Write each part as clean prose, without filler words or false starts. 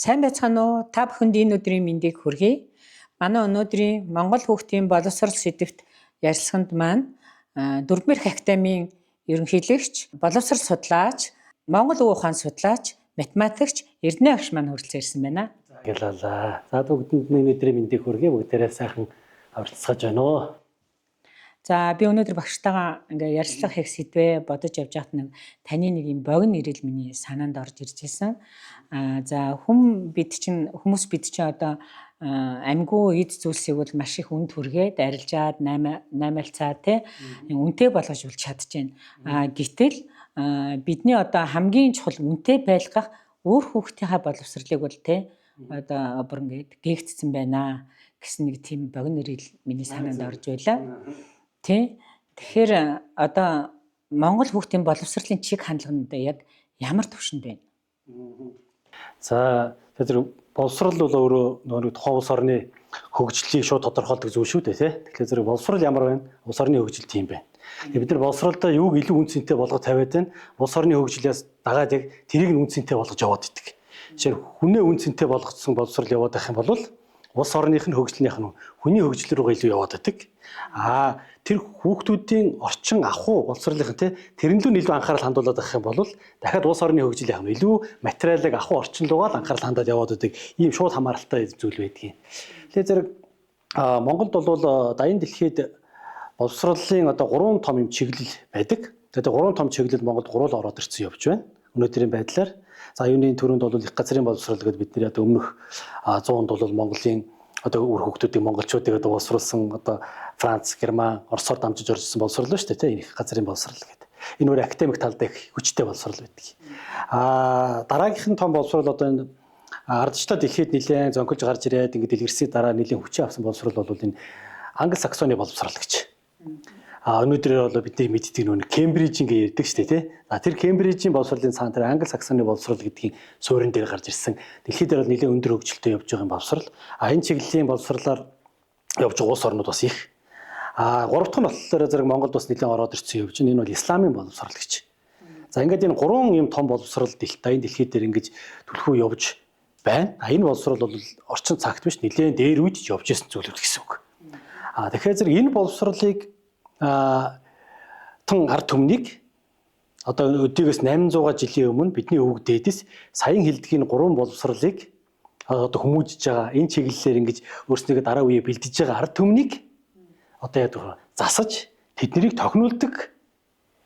Сайн байцгаана уу? Та бүхэнд энэ өдрийн мэндийг хүргэе. Манай өнөөдрийн Монгол хүүхдийн боловсрол сэдвт ярилцлаганд маань Дөрвмөрх академийн ерөнхийлөгч, боловсрол судлаач, Монгол өвөө ухаан судлаач, математикч Эрдэнэ багш маань хүрэлцэн ирсэн байна. Ялалаа. За бүгдэнд энэ өдрийн мэндийг хүргэе. Бүгдээрээ сайхан оролцож байна уу? За би өнөөдөр багштайгаа ингээ ярилцлага хийх сэдвээ бодож явж байхад таны нэг юм богино ирэл миний санаанд орж ирж байсан. За хүмүүс бид чинь одоо амьгүй эд зүйлсийг бол маш их үнд хүргээд арилжаад наймаалцаа тий үнэтэй болгож үлч чадчихээн. Гэтэл бидний одоо хамгийн чухал үнэтэй байлгах өөр хүүхдийнхаа боловсролыг бол тий одоо бүр ингээд гээгдсэн байна гэсэн нэг тийм богино ирэл миний санаанд орж байлаа. Тий. Тэгэхээр одоо Монгол хүүхдийн боловсролын чиг хандлаганд яг ямар түвшинд байна? За тэр боловсрол бол өөрөө нөгөө тухайн улс орны хөгжлийг шууд тодорхойлдог зүйл шүү дээ тий. Тэгэхээр зэрэг боловсрол ямар байна? Улс орны хөгжил тийм байна. Бид нар боловсролдоо юуг илүү үн цэнтэй болгож тавиад байна? Улс орны хөгжлөөс дагаад яг тэрийг нь үн цэнтэй болгож яваад идэг. Жишээр хүнээ үн цэнтэй болгоцсон боловсрол яваад байх юм бол улс орных нь хөгжлийнх нь хүний хөгжил рүүгээ илүү яваад идэг. Тэр хүүхдүүдийн орчин ахуй боловсролынх нь тэрнлүү илүү анхаарал хандуулаад байх юм бол дахиад улс орны хөгжил яах нь илүү материалыг ахуй орчин руугаа анхаарал хандаад яваад идэг. Ийм шууд хамааралтай зүйл байдгийг. Тэгэхээр зэрэг Монголд бол дайны дэлхийд боловсролын одоо 3 том юм чиглэл байдаг. Тэгээд 3 том чиглэл Монголд гурвал ороод ирсэн явж байна. Өнөөдрийн байдлаар за юуны төрөнд бол их газрын боловсрол гэдэг бидний одоо өмнөх 100-нд бол Монголын одоо үр хүүхдүүдийг монголчуудыг одоо боловсруулсан одоо Франц, Герман, Оросоор дамжиж оржсэн боловсрол шүү дээ тийм их газрын боловсрол гэдэг. Энэ өөр академик талдаа их хүчтэй боловсрол байдаг. Дараагийнх нь том боловсрол одоо энэ ардчлал дэлхийд нэлээд зөнхөлж гарч ирээд ингээд дэлгэрсний дараа нэлээд хүчээ авсан боловсрол бол энэ англи саксоны боловсрол гэж. Өнөөдөр бол бидний мэддэг нөө Кембриж ингээ ярьдаг шүү дээ тий. Тэр Кембрижийн боловсролын цаана тэр англи саксоны боловсрол гэдгийн суурин дээр гарч ирсэн. Дэлхийд дээр бол нэлээд өндөр хөгжилтэй явж байгаа боловсрол. Энэ чиглэлийн боловсролоор явж байгаа улс орнууд бас их. Гурав дахь нь болохоор зэрэг Монголд бас нэлээд ороод ирсэн явж байна. Энэ бол исламын боловсрол гэж. За ингээд энэ 3 юм том боловсрол дайн дэлхийд дээр ингэж түлхүү явж байна. Энэ боловсрол бол орчин цагт биш нэлээд дээр үед явж исэн зүйлүүд гэсэн үг. Тэгэхээр зэрэг энэ боловсролыг тун ард түмнийг одоо өдөөс 800 жилийн өмнө бидний өвөг дээдэс саяхан хэлдгийн 3 боловсролыг одоо хүмүүжиж байгаа энэ чиглэлээр ингэж өөрснийгөө дараа үеэ бэлдэж байгаа ард түмнийг одоо яа гэх засаж тэднийг тохинулдаг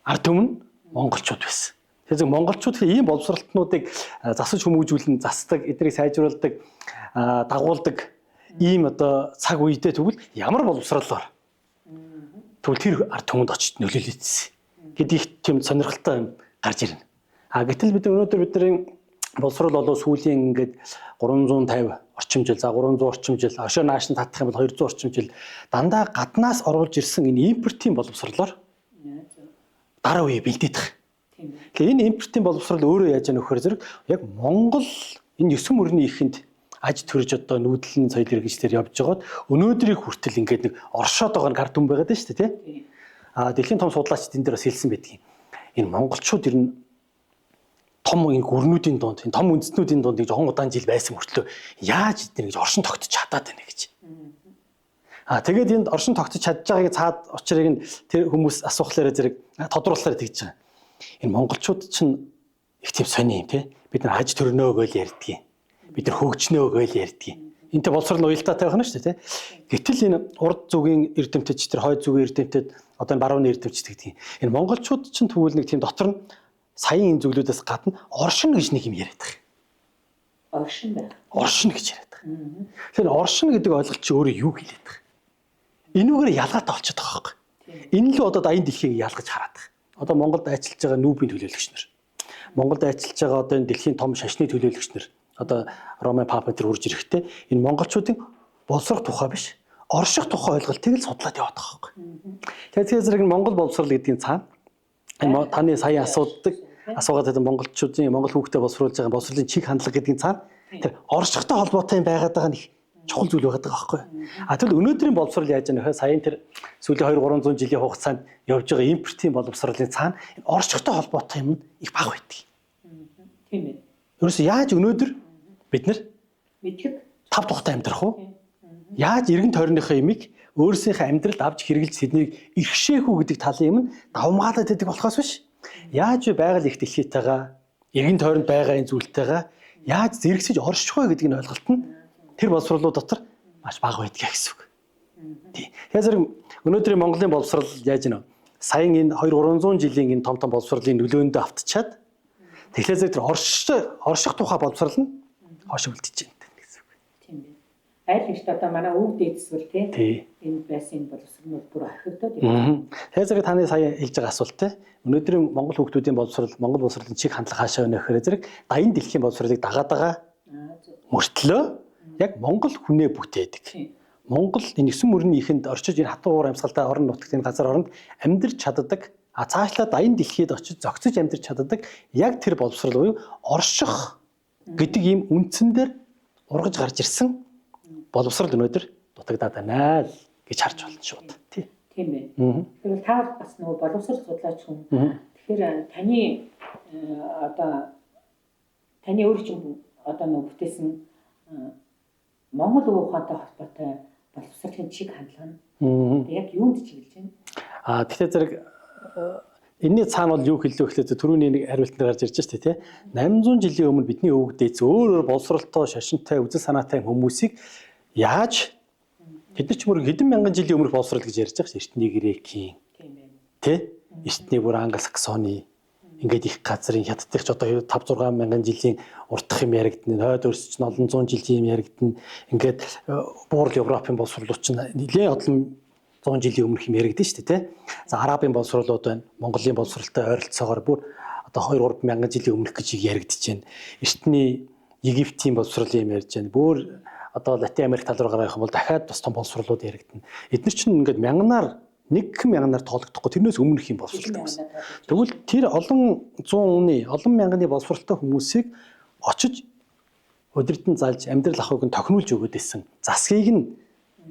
ард түмэн монголчууд байсан. Тэгэхээр монголчууд ийм боловсролтнуудыг засаж хүмүүжүүлэн засдаг, эднийг сайжруулдаг, дагуулдаг ийм одоо цаг үедээ тэгвэл ямар боловсролоор тэгвэл тэр ард түмэнд очиж нөлөөлөжсэн гэдгийг тийм сонирхолтой юм гарч ирнэ. Гэтэл өнөөдөр бидний боловсрол болоо сүүлийн ингээд 350 орчим жил, за 300 орчим жил, хошоо нааш нь татах юм бол 200 орчим жил дандаа гаднаас оруулж ирсэн энэ импортын боловсролоор дараа үе бэлдээд байгаа. Тэгэхээр энэ импортын боловсрол өөрөө яаж яах вэ зэрэг яг Монгол энэ 9 мөрний ихэнд аж төрж одоо нүүдлийн соёл иргэншлэр явж байгаад өнөөдрийг хүртэл ингээд нэг оршоод байгаа ард түмэн байгаад байна шүү дээ тий. Дэлхийн том судлаачид энэ дээр бас хэлсэн байдгийг. Энэ монголчууд ер нь том энэ гүрнүүдийн дунд, энэ том үндэстнүүдийн дунд нэг жоохон удаан жил байсан мөртлөө яаж эдгээр гэж оршин тогтож чадаад байна гэж. Тэгээд энд оршин тогтож чадж байгааг цаад учрыг нь тэр хүмүүс асуухлаараа зэрэг тодруулахлаар тэгж байгаа. Энэ монголчууд чинь их тийм сони юм тий. Бид нар аж төрнөө гэж ярьдгийг. Бид нар хөгжнөө гэж ярьдгийг. Энтэй боловсрол уялдаатай байх нь шүү дээ тий. Гэтэл энэ урд зүгийн эрдэмтэд тэр хойд зүгийн эрдэмтэд одоо энэ барууны эрдэмтэд гэдгийг. Энэ монголчууд чинь тэгвэл нэг тийм дотор нь саяын энэ зүйлүүдээс гадна оршин гэж нэг юм яриад байгаа. Оршин байх. Оршин гэж яриад байгаа. Тэгэхээр оршин гэдэг ойлголт чи өөрөө юу хэлээд байгаа? Энүүгээр ялгаатай болчиход байгаа байхгүй. Энэ л одоо дайны дэлхийг ялгаж хараад байгаа. Одоо Монголд ажиллаж байгаа нүүбийн төлөөлөгч нар. Монголд ажиллаж байгаа одоо энэ дэлхийн том шашны төлөөлөгч нар. Одоо Роман Папа тэр үрж ирэхтэй энэ монголчуудын боловсрох тухай биш орших тухай ойлголтыг л судлаад яваад байгаа байхгүй. Тэгэхээр зэрэг Монгол боловсрол гэдгийн цаана энэ таны сая асуугаад байгаа монголчуудын монгол хүүхдэд боловсруулж байгаа боловсролын чиг хандлага гэдгийн цаана тэр оршихтой холбоотой байгаад байгаа нэг чухал зүйл байгаа байхгүй. Тэгвэл өнөөдрийн боловсрол яаж яах вэ? Саяын тэр сүүлийн 200-300 жилийн хугацаанд явж байгаа импортын боловсролын цаана оршихтой холбоотой юм их бага байдаг. Тийм ээ. Ерөөсөө яаж өнөөдөр бид нар Мэдлэг тав тухтай амьдрах уу? Яаж эргэн тойрныхоо имийг өөрсдийнхөө амьдралд авч хэрэглэж тэднийг ирхшээх үү гэдэг талын юм нь давмгаалаад байдаг болохоос биш. Яаж вэ байгаль их дэлхийтэйгээ эргэн тойронд байгаа энэ зүйлтэйгээ яаж зэрэгсэж орших вэ гэдэг нь ойлголт нь тэр боловсруулууд дотор маш бага байдгийг гэсэн үг. Тий. Тэгэхээр зэрэг өнөөдрийн Монголын боловсрал яаж гэнэ? Саяын энэ 200-300 жилийн энэ том боловсролын нөлөөндөө автчихад тэгэхээр зэрэг тэр орших тухай боловсрал нь хойш үлдчихэж байна гэсэн үг. Тийм байна. Аль нэгт одоо манай өвөг дээдсвэр тий. Энэ байсан боловсролнууд бүр орхигдоод байна. Тэгэхээр зэрэг таны сая хэлж байгаа асуулт те. Өнөөдрийн Монгол хүүхдүүдийн боловсрал, Монгол боловсролын чиг хандлага хаашаа байна гэхээр зэрэг дайны дэлхийн боловсролыг дагаад байгаа мөртлөө яг Монгол хүнээ бүтээдэг. Монгол энэ 9 мөрний ихэнд орчиж энэ хатуу уур амьсгалтай орон нутагт энэ газар оронд амьдарч чаддаг. Цаашлаа дайны дэлхийд очиж зогцож амьдарч чаддаг яг тэр боловсрал буюу орших гэдэг ийм үндсэн дээр ургаж гарч ирсэн боловсрал өнөөдөр дутагдаад байна л гэж харж байна шууд. Тийм ээ. Тэгвэл та бас нөгөө боловсрол судлаач хүн. Тэгэхээр таны өөр чинь одоо нөгөө бүтээсэн Монгол өвөө ухаантай холбоотой боловсролын чиг хандлага нь яг юунд чиглэж байна? Тэгэхээр зэрэг энэний цаана бол юу хэллээ гэхлээр түрүүний нэг хариултанд гарч ирж штэ тий. 800 жилийн өмнө бидний өвөг дээдс өөр боловсролтой, шашинтай, үзэл санаатай хүмүүсийг яаж бид нар ч мөр хэдэн мянган жилийн өмнөх боловсрол гэж ярьж байгаа ш. Эртний грекийн тий. Эртний бүр англосаксоны ингээд их газрын хятадч одоо 5-6 мянган жилийн уртх юм яригдана. Хойд өрсч нь олон зуун жилийн юм яригдана. Ингээд буурал Европын боловсролууд ч нэлээд олон 100 жилийн өмнөх юм яригдана шүү дээ тий. За арабын боловсролууд байна. Монголын боловсролтой ойролцоогоор бүр одоо 2-3 мянган жилийн өмнөх гэж яригдж байна. Эртний Египтийн боловсролын юм ярьж байна. Бүр одоо Латин Америк тал руу гарах юм бол дахиад бас том боловсролууд яригдана. Эдгээр чинь ингээд мянганаар тоологдохгүй тэрнээс өмнөх юм боловсролтой байсан. Тэгвэл тэр олон зуун оны, олон мянганы боловсролтой хүмүүсийг очиж өдөртөн залж амьдрал ахуйг нь тохируулж өгöd байсан. Засгийг нь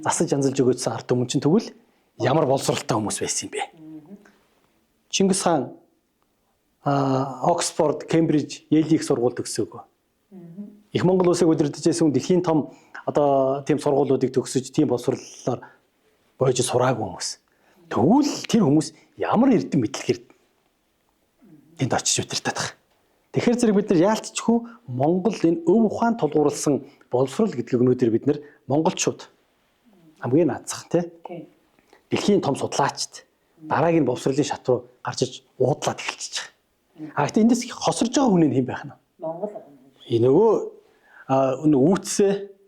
засаж янзалж өгөөдсөн ард түмэн чинь тэгвэл ямар боловсролтой хүмүүс байсан юм бэ? Чингис хаан Оксфорд, Кембриж, Йелийн их сургууль төгсөөгөө. Их Монгол улсыг удирдахжсэн дэлхийн том одоо тийм сургуулиудыг төгсөж тийм боловсролоор бойж сураагүй хүмүүс. Тэгвэл тэр хүмүүс ямар эрдэм мэдлэгээр энд очиж удирдах тах. Тэгэхээр зэрэг бид нар яалтчгүй Монгол энэ өв ухаан тулгуурласан боловсрол гэдгийг өнөөдөр бид нар монголчууд хамгийн наацах тий. Дэлхийн том судлаачд дараагийн боловсролын шат руу гарч иж уудлаад эхэлчихэж байгаа. Гэхдээ эндээс хосорж байгаа хүн нь хэн байх нь? Монгол. Нөгөө үүцээ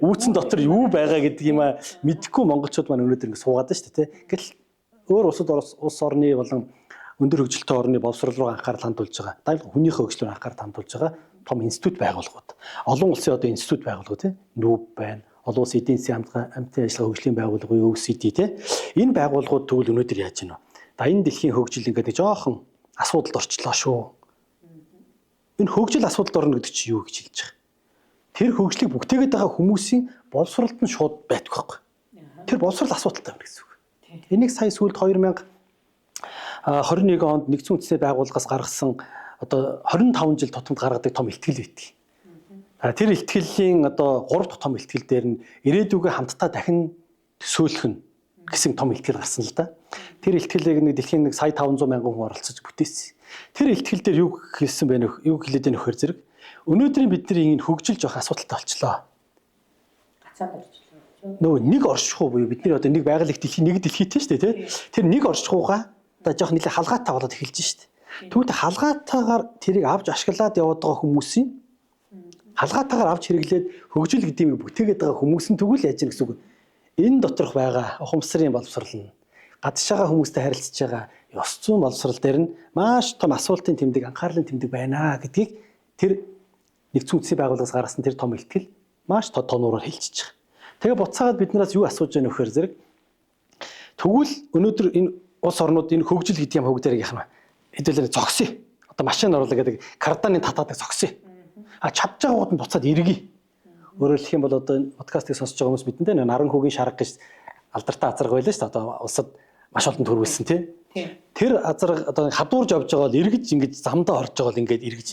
үүцэн дотор юу байгаа гэдэг юм мэдэхгүй монголчууд маань өнөөдөр ингэ суугаад байна шүү дээ. Гэтэл өөр улс орны болон өндөр хөгжилтэй орны боловсрол руу анхаарал хандуулж байгаа. Дайл хүнийхээ хөгжлөөр анхаарал хандуулж байгаа том институт байгууллагууд. Олон улсын одоо институт байгууллагууд тийм нүүб байна. Олон улсын эдийн засгийн хамтын ажиллагаа хөгжлийн байгууллага OECD тийм. Энэ байгууллагууд тэгвэл өнөөдөр яаж гинэ? Дайны дэлхийн хөгжил ингээд нэг жоохон асуудалд орчлоо шүү. Энэ хөгжил асуудалд орно гэдэг чинь юу гэж хэлж байгаа? Тэр хөгжлийг бүтээгээд байгаа хүмүүсийн боловсролт нь шууд байдаг байхгүй. Тэр боловсрол асуудалтай байна гэсэн үг. Энийг сая сүүлд 2021 онд нэгдсэн үндэсний байгууллагаас гаргасан одоо 25 жил тутамд гаргадаг том ихтгэл байдаг. Тэр ихтгэлийн одоо 3 дахь том ихтгэл дээр нь ирээдүгөө хамтдаа дахин төсөөлөх нь гэсэн том ихтгэл гарсан л да. Тэр ихтгэлийг нэг дэлхийн нэг сая 500 мянган хүн оролцож бүтээсэн. Тэр ихтгэл дээр юу хэлсэн бэ нөх? Юу хэлээд байх вэ зэрэг? Өнөөдрийн бидний энэ хөгжил жоох асуудалтай болчлоо. Гацаад орчлоо. Нөгөө нэг оршихуй буюу бидний одоо нэг байгаль их дэлхийн нэг дэлхийтэй шүү дээ тий. Тэр нэг оршихуйгаа одоо жоох нэлээ халгаатай болоод эхэлж шүү дээ. Тэгвэл халгаатайгаар тэрийг авч ашиглаад яваад байгаа хүмүүсийн халгаатайгаар авч хэрэглээд хөгжил гэдэг юм бүтээгээд байгаа хүмүүс нь тэгвэл яаж яах гэсэн үг. Энэ доторх байгаа ухамсарын боловсрол нь гадшаага хүмүүстэй харилцаж байгаа ёс зүйн боловсрол дээр нь маш том асуултын тэмдэг, анхаарлын тэмдэг байна гэдгийг тэр нэгдсэн үндэсний байгууллагаас гаргасан тэр том ихтгэл маш тонороор хэлчихэж байгаа. Тэгээ буцаагаад биднээс юу асууж байгаа нөхөр зэрэг тэгвэл өнөөдөр энэ улс орнууд энэ хөгжил гэдэг юм хөгдөрийг яах нь хэдүүлээ зогсъё. Одоо машин оруулаа гэдэг карданы татаадаг зогсъё. Чадж байгаа гууд нь буцаад эргэе. Өөрөөр хэлэх юм бол одоо энэ подкастыг сонсож байгаа хүмүүс бидэндээ наран хөгийн шарга гэж алдартай азарга байлаа шүү дээ. Одоо улсад маш олон төрүүлсэн тий. Тэр азарга одоо хадуурж явж байгаа бол эргэж ингэж замдаа орж байгаа бол ингээд эргэж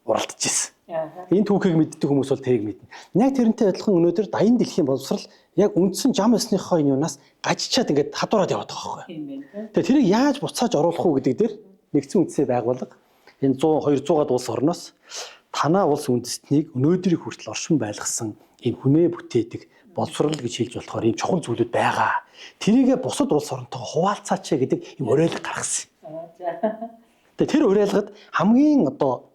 уралдаж ирсэн. Энэ түүхийг мэддэг хүмүүс бол тэрийг мэднэ. Яг тэрнтэй адилхан өнөөдөр дайны дэлхийн боловсрал яг үндсэн зам ёсныхоо энэ юунаас гажичаад ингээд хадуураад яваад байгаа байхгүй. Тэгээ тэрийг яаж буцааж оруулах уу гэдэг дээр нэгдсэн үндэсний байгууллага энэ 100 200-аад улс орноос танаа улс үндэстнийг өнөөдрийг хүртэл оршин байлгасан энэ хүнээ бүтээдэг боловсрал гэж хэлж болохоор ийм чухал зүйлүүд байгаа. Тэрийгэ бусад улс оронтойгоо хуваалцаач гэдэг юм уриалга гаргасан. Тэгээ тэр уриалгад хамгийн одоо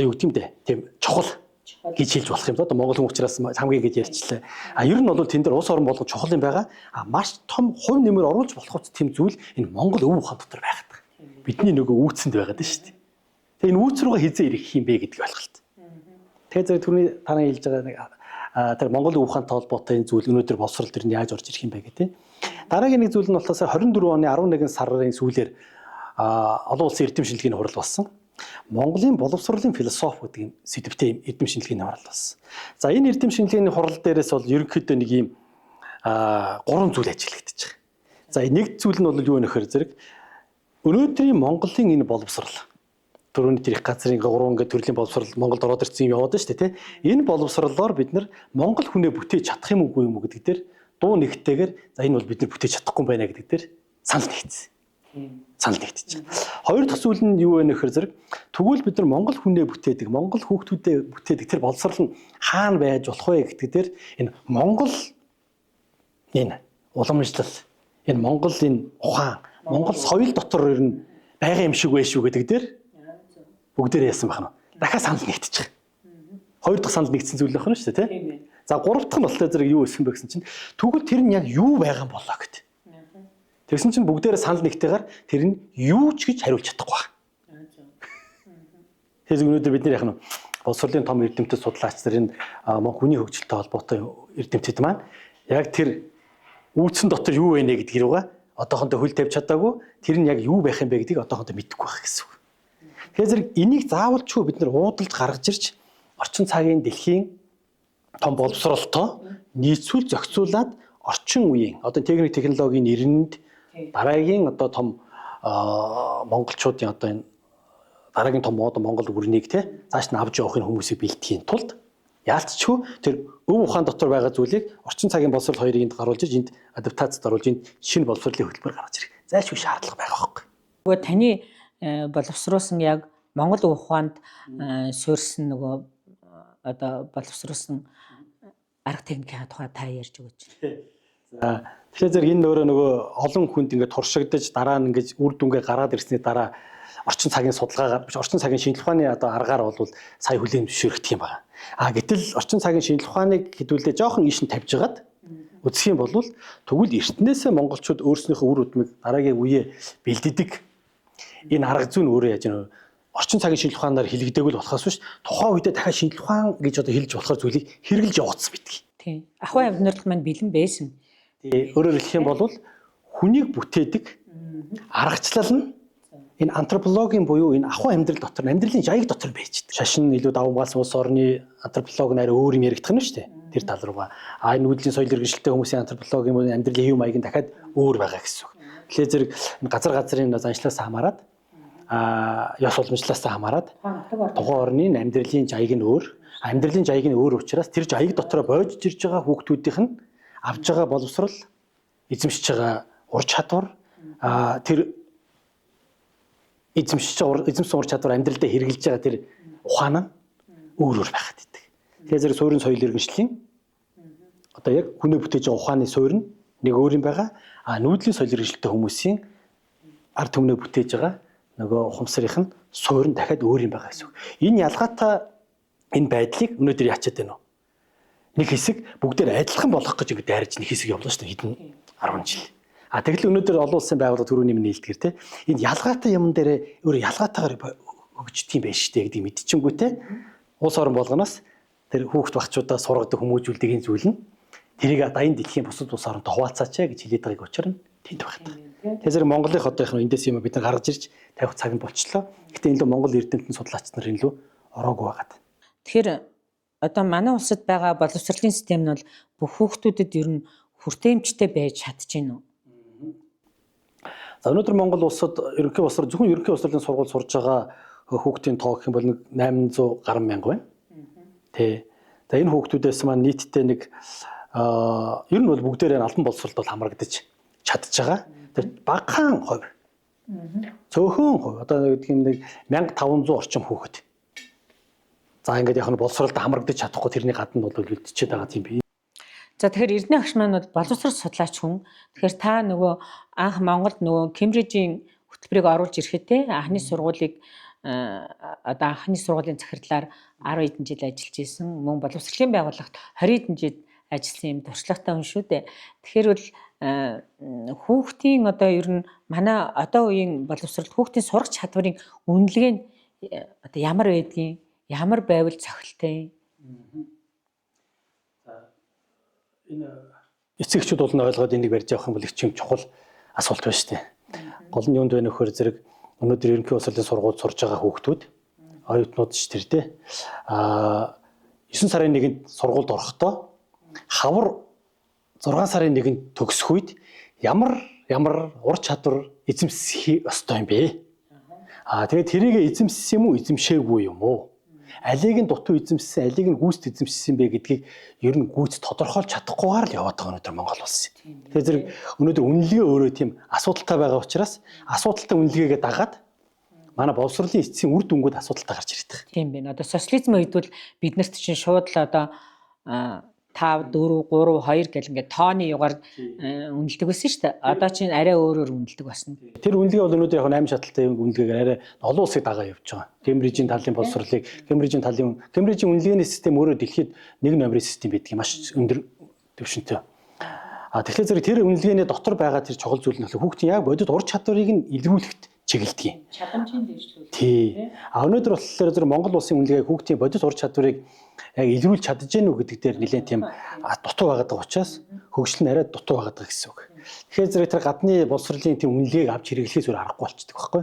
юу гэдэм бэ? Тийм чухал гэж хэлж болох юм да. Одоо Монгол хүн учраас хамгийн гэж ярьчлаа. Ер нь бол тэн дээр улс орон болгон чухал юм байгаа. Маш том хувь нэмэр оруулж болох үс тийм зүйл энэ Монгол өв ухаан дотор байгаад байгаа. Бидний нөгөө үүцэнд байгаад байна шүү дээ. Тэгээ энэ үүц рүүгээ хизээ ирэх юм бэ гэдэг ойлголт. Тэгээ зэрэг түрүүний танаа хэлж байгаа нэг тэр Монгол өв ухаантай холбоотой энэ зүйл өнөөдөр боловсрал дээр нь яаж орж ирэх юм бэ гэдэг. Дараагийн нэг зүйл нь болохоор 24 оны 11 сарын сүүлээр олон улсын эрдэм шинжилгээний хурал болсон. Монголын боловсролын философи гэдэг юм сэдвтэй эрдэм шинжилгээний хурал болсон. За энэ эрдэм шинжилгээний хурал дээрээс бол ерөнхийдөө нэг юм 3 зүйл ажиглагдаж байгаа. За нэг зүйл нь бол юу вэ нөхөр зэрэг өнөөдрийн Монголын энэ боловсрал түрүүний тэр их газрын 3 ингээд төрлийн боловсрал Монголд ороод ирсэн юм яваад байна шүү дээ, тий. Энэ боловсролоор бид нар Монгол хүнээ бүтээж чадах юм уу гэдэг дээр дуу нэгтэйгээр за энэ бол бид нар бүтээж чадахгүй байна гэдэг дээр санал нэгдсэн. Санал нэгтэж. Хоёр дахь зүйл нь юу вэ нөхөр зэрэг тэгвэл бид нар Монгол хүнээ бүтээдэг, Монгол хүүхдүүдээ бүтээдэг тэр боловсрол нь хаана байж болох вэ гэдэг дээр энэ Монгол энэ уламжлал, энэ Монгол энэ ухаан, Монгол соёл дотор ер нь байгаа юм шиг байх шүү гэдэг дээр бүгдээр яасан байна. Дахиад санал нэгтэж байгаа. Хоёр дахь санал нэгдсэн зүйл байна шүү дээ, тий. За гурав дахь нь болтой зэрэг юу хэлсэн бэ гэсэн чинь тэгвэл тэр нь яг юу байгаа юм болоо гэдэг. Тэгсэн чинь бүгдээрээ санал нэгтэйгээр тэр нь юу ч гэж хариулж чадахгүй байна. Тэгэхээр өнөөдөр бид нар яг нь боловсролын том эрдэмтэд судлаач нарын хүний хөгжилтэй холбоотой эрдэмтэд маань яг тэр үүсгэн дотор юу вэ гэдгийг рүүгээ одоохондоо хөл тавьж чадаагүй тэр нь яг юу байх юм бэ гэдгийг одоохондоо мэдэхгүй байх гэсэн үг. Тэгэхээр зэрэг энийг заавалчгүй бид нар уудалж гаргаж ирж орчин цагийн дэлхийн том боловсролтой нийцүүл зохицуулаад орчин үеийн одоо техник технологийн нэрэнд дараагийн одоо том монголчуудын одоо энэ дараагийн том одоо Монгол үрнийг те цааш нь авч явахын хүмүүсийг бэлтгэхийн тулд яалтчгүй тэр өв ухаан дотор байгаа зүйлийг орчин цагийн боловсрол хоёрыг энд гаруулж энд адаптацид оруулж энд шинэ боловсролын хөтөлбөр гаргаж ирэх зайлшгүй шаардлага байгаа байхгүй. Нөгөө таны боловсруулсан яг Монгол өв ухаанд суурьсан нөгөө одоо боловсруулсан арга техникийн тухай та ярьж өгөөч. За тэгэхээр зэрэг энэ нөгөө олон хүнд ингээд туршигдаж дараа нь ингээд үр дүнгээ гараад ирсний дараа орчин цагийн судалгаагаар орчин цагийн шинжилгээ ухааны одоо аргаар бол сая хүлээн зөвшөөрөгдөх юм байна. Гэтэл орчин цагийн шинжилгээ ухааныг хэдүүлээ жоохон ийш нь тавьж хагаад үзэх юм бол тэгвэл эртнээсээ монголчууд өөрснийхөө үр өдмийг дараагийн үеэ бэлддэг энэ арга зүйн өөрөө яаж нөө орчин цагийн шинжилгээ ухаанаар хилэгдээгүүл болохоос биш тухайн үедээ дахиад шинжилгээ ухаан гэж одоо хэлж болохоор зүйлийг хэрэгжилж явуулсан битгий. Тийм. Ахуй амьдрал маань бэлэн байсан. Тэгээ өөрөөр хэлэх юм бол хүнийг бүтээдэг аргачлал нь энэ антропологийн буюу энэ ахуй амьдрал дотор амьдралын жаяг дотор байж байгаа. Шашин илүү давмгаалсан улс орны антрополог нэр өөр юм яригдах нь шүү дээ. Тэр тал руугаа. Энэ нүүдлийн соёл иргэншилтэй хүмүүсийн антропологийн амьдралын хэв маяг нь дахиад өөр байгаа гэсэн үг. Тэгэхээр зэрэг газар газрын заншлаас хамаарат ёс уламжлалаас хамаарат тухайн орны амьдралын жаяг нь өөр. Амьдралын жаяг нь өөр учраас тэр жаяг дотор бойж ирж байгаа хүүхдүүдийнх нь авж байгаа боловсрал эзэмшиж байгаа ур чадвар тэр эзэмсэн ур чадвар амьдралдаа хэрэгжилж байгаа тэр ухаан нь өөр өөр байхад идэг. Тэгэхээр зэрэг суурин соёл иргэншлийн одоо яг хүнээ бүтээж байгаа ухааны суурь нь нэг өөр юм байгаа. Нүүдлийн соёл иргэншилтэй хүмүүсийн ард түмнээ бүтээж байгаа нөгөө ухамсарынх нь суурь нь дахиад өөр юм байгаа гэсэн үг. Энэ ялгаатай энэ байдлыг өнөөдөр яачаад байна вэ? Нэг хэсэг бүгдээр адилхан болгох гэж ингэ дайрж нэг хэсэг явлаа шүү дээ хэдэн 10 жил. Тэгэл өнөөдөр олон улсын байгууллага түрүүний минь хэлдгэр те энэ ялгаатай юм дээр өөр ялгаатайгаар хөгждөг юм байна шүү дээ гэдгийг мэдчихэнгүүтээ улс орон болгоноос тэр хүүхд багчуудаа сургадаг хүмүүжүүлдэг энэ зүйл нь тэрийг дайны дэлхийн бусад улс оронтой хуваалцаач гэж хэлээд байгааг учир нь тэнд байна. Тэгэхээр зэрэг Монголын одоохын эндээс юм бид нар гаргаж ирж тавих цаг нь болчлоо. Гэтэ энэ л Монгол эрдэмтэн судлаач нар энэ лөө ороогүй байгаад. Тэгэхээр одоо манай улсад байгаа боловсролын систем нь бол бүх хүүхдүүдэд ер нь хүртээмжтэй байж чадчихэв үү? За өнөөдөр Монгол улсад ерөнхий боловсрол зөвхөн ерөнхий боловсролын сургууль сурж байгаа хүүхдийн тоо гэх юм бол 800 гаруй мянга байна. Тэ. За энэ хүүхдүүдээс маань нийтдээ нэг ер нь бол бүгдээрээ албан боловсролд бол хамрагдаж чадж байгаа. Тэр багахан хувь. Цөөхөн хувь. Одоо гэдэг юм нэг 1500 орчим хүүхэд. За ингээд яг нь боловсролд хамрагдаж чадахгүй тэрний гадна бол үлдчихэд байгаа юм би. За тэгэхээр Эрдэнэ агш маань бол боловсрол судлаач хүн. Тэгэхээр та нөгөө анх Монголд нөгөө Кембрижийн хөтөлбөрийг оруулж ирэхэд те анхны сургуулийг одоо анхны сургуулийн захирлаар 10 хэдэн жил ажиллаж исэн. Мөн боловсролын байгууллагт 20 хэдэн жил ажилласан юм туршлагатай хүн шүү дээ. Тэгэхээр бол хүүхдийн одоо ер нь манай одоо үеийн боловсролд хүүхдийн сурах чадварын үнэлгээ нь одоо ямар байдгийг, ямар байвал цохилтой. Энэ эцэгчүүд бол ойлгоод энийг барьж явах юм бол их юм чухал асуулт байна шүү дээ. Гол нь юунд байна вөхөр зэрэг өнөөдөр ерөнхий боловсролын сургуульд сурж байгаа хүүхдүүд оюутнууд ч тэр тий 9 сарын 1-нд сургуульд орохдоо хавар 6 сарын 1-нд төгсөх үед ямар ур чадвар эзэмсэх ёстой юм бэ? Тэгээд тэрийг эзэмссэн юм уу, эзэмшээгүй юм уу? Алийг нь дутуу эзэмссэн, алийг нь гүйцэд эзэмшсэн бэ гэдгийг ер нь гүйц тодорхойлж чадахгүйгээр л яваад байгаа өнөөдөр Монгол улс. Тэгэхээр зэрэг өнөөдөр үнэлгээ өөрөө тийм асуудалтай байгаа учраас асуудалтай үнэлгээгээ дагаад манай боловсролын эцсийн үр дүнгууд асуудалтай гарч ирээд байгаа. Тийм байна. Одоо социализм үед бол биднэрт чинь шууд л одоо 5, 4, 3, 2 гэл ингээд тооны югаар үнэлдэг байсан шүү дээ. Одоо чинь арай өөрөөр үнэлдэг болсон. Тэр үнэлгээ бол өнөөдөр яг 8 шаталтай үнэлгээгээр арай олон улсыг дагаа явж байгаа. Кембрижийн талын боловсролыг, Кембрижийн үнэлгээний систем өөрөө дэлхийд 1 номерын систем байдаг маш өндөр түвшинтэй. Тэгэхээр зэрэг тэр үнэлгээний дотор байгаа тэр чухал зүйл нь хүүхдийн яг бодит ур чадварыг нь илрүүлэхэд чиглэдэг юм. Чадамжийн дэвшлүүд. Тий. Өнөөдөр болохоор зэрэг Монгол улсын үнэлгээ хүүхдийн бодит ур чадварыг яг илрүүлж чадж гэнэ үү гэдэг дээр нэлээд тийм дутуу байгаад байгаа учраас хөгжил нь арай дутуу байгаад байгаа гэсэн үг. Тэгэхээр зэрэг тэр гадны боловсролын тийм үнэлгээг авч хэрэглэхээс өөр аргагүй болчихдог байхгүй.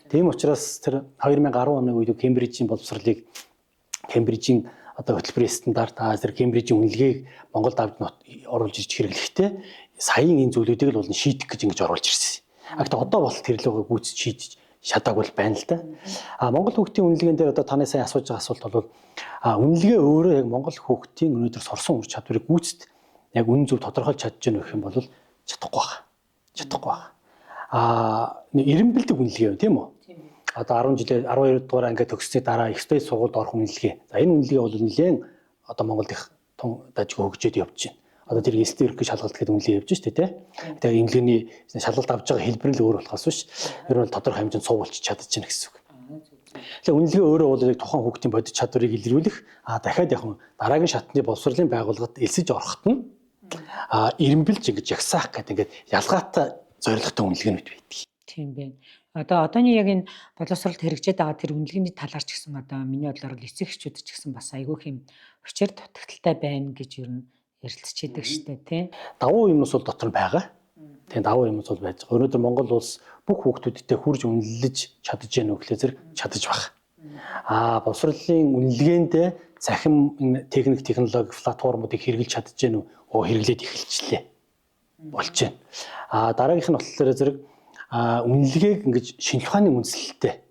Тийм учраас тэр 2010 оны үед Кембрижийн боловсролыг Кембрижийн одоо хөтөлбөрийн стандарт тэр Кембрижийн үнэлгээг Монголд авч оруулж ирж хэрэглэхдээ саяын энэ зүйлүүдийг л бол шийдэх гэж ингэж оруулж ирсэн. Гэхдээ одоо бол тэр лугаа гүйцэж шийдэж чадаагүй байна л да. Монгол хүүхдийн үнэлгээнд дээр одоо таны сайн асууж байгаа асуулт бол үнэлгээ өөрөө яг Монгол хүүхдийн өнөөдөр сорсон ур чадварыг гүйцэд яг үнэн зөв тодорхойлж чадж гэнэ гэх юм бол чадахгүй байна. Чадахгүй байна. Эренбэлдэг үнэлгээ байна тийм үү? Одоо 10 жилээ 12 дугаар ангид төгссөний дараа их спейс сургуульд орох үнэлгээ. За энэ үнэлгээ бол нэлээд одоо Монголд их тун дажгүй хөгжөөд явж байна. Одоо тэр эстэй ерөнхий шалгалт гэдэг үнэлгээ явж штэ тий. Тэгээ имлэгийн шалгалт авч байгаа хэлбэр л өөр болохоос биш. Ер нь тодорхой хэмжээнд суулж чадаж байна гэсэн үг. Тэгээ үнэлгээ өөрөө бол тухайн хүүхдийн бодит чадварыг илрүүлэх дахиад яг дараагийн шатны боловсролын байгууллагад элсэж ороход нь эренбэлж ингэж ягсаах гэдэг ингээд ялгаатай зорилготой үнэлгээнүүд байдаг. Тийм байна. Одооний яг энэ боловсролд хэрэгжээд байгаа тэр үнэлгээний талаар ч гэсэн одоо миний бодлоор л эцэг эхчүүд ч гэсэн бас айгүй хэм хүчээр дутагдaltaй байна гэж ер нь ярилцчихэд штэ тий. Давуу юмнус бол дотор байгаа. Тийм давуу юмнус бол байж байгаа. Өнөөдөр Монгол улс бүх хүүхдүүдтэй хурж үнэлж чадаж гэнэ үглээ зэрэг чадаж байна. Боловсролын үнэлгээнд цахим техник технологи платформуудыг хэрэглэж чадаж гэнэ үү? Хэрэглээд эхэлчихлээ. Болж байна. Дараагийнх нь болохоор зэрэг үнэлгээг ингэж шинжлэх ухааны үндэслэлтэй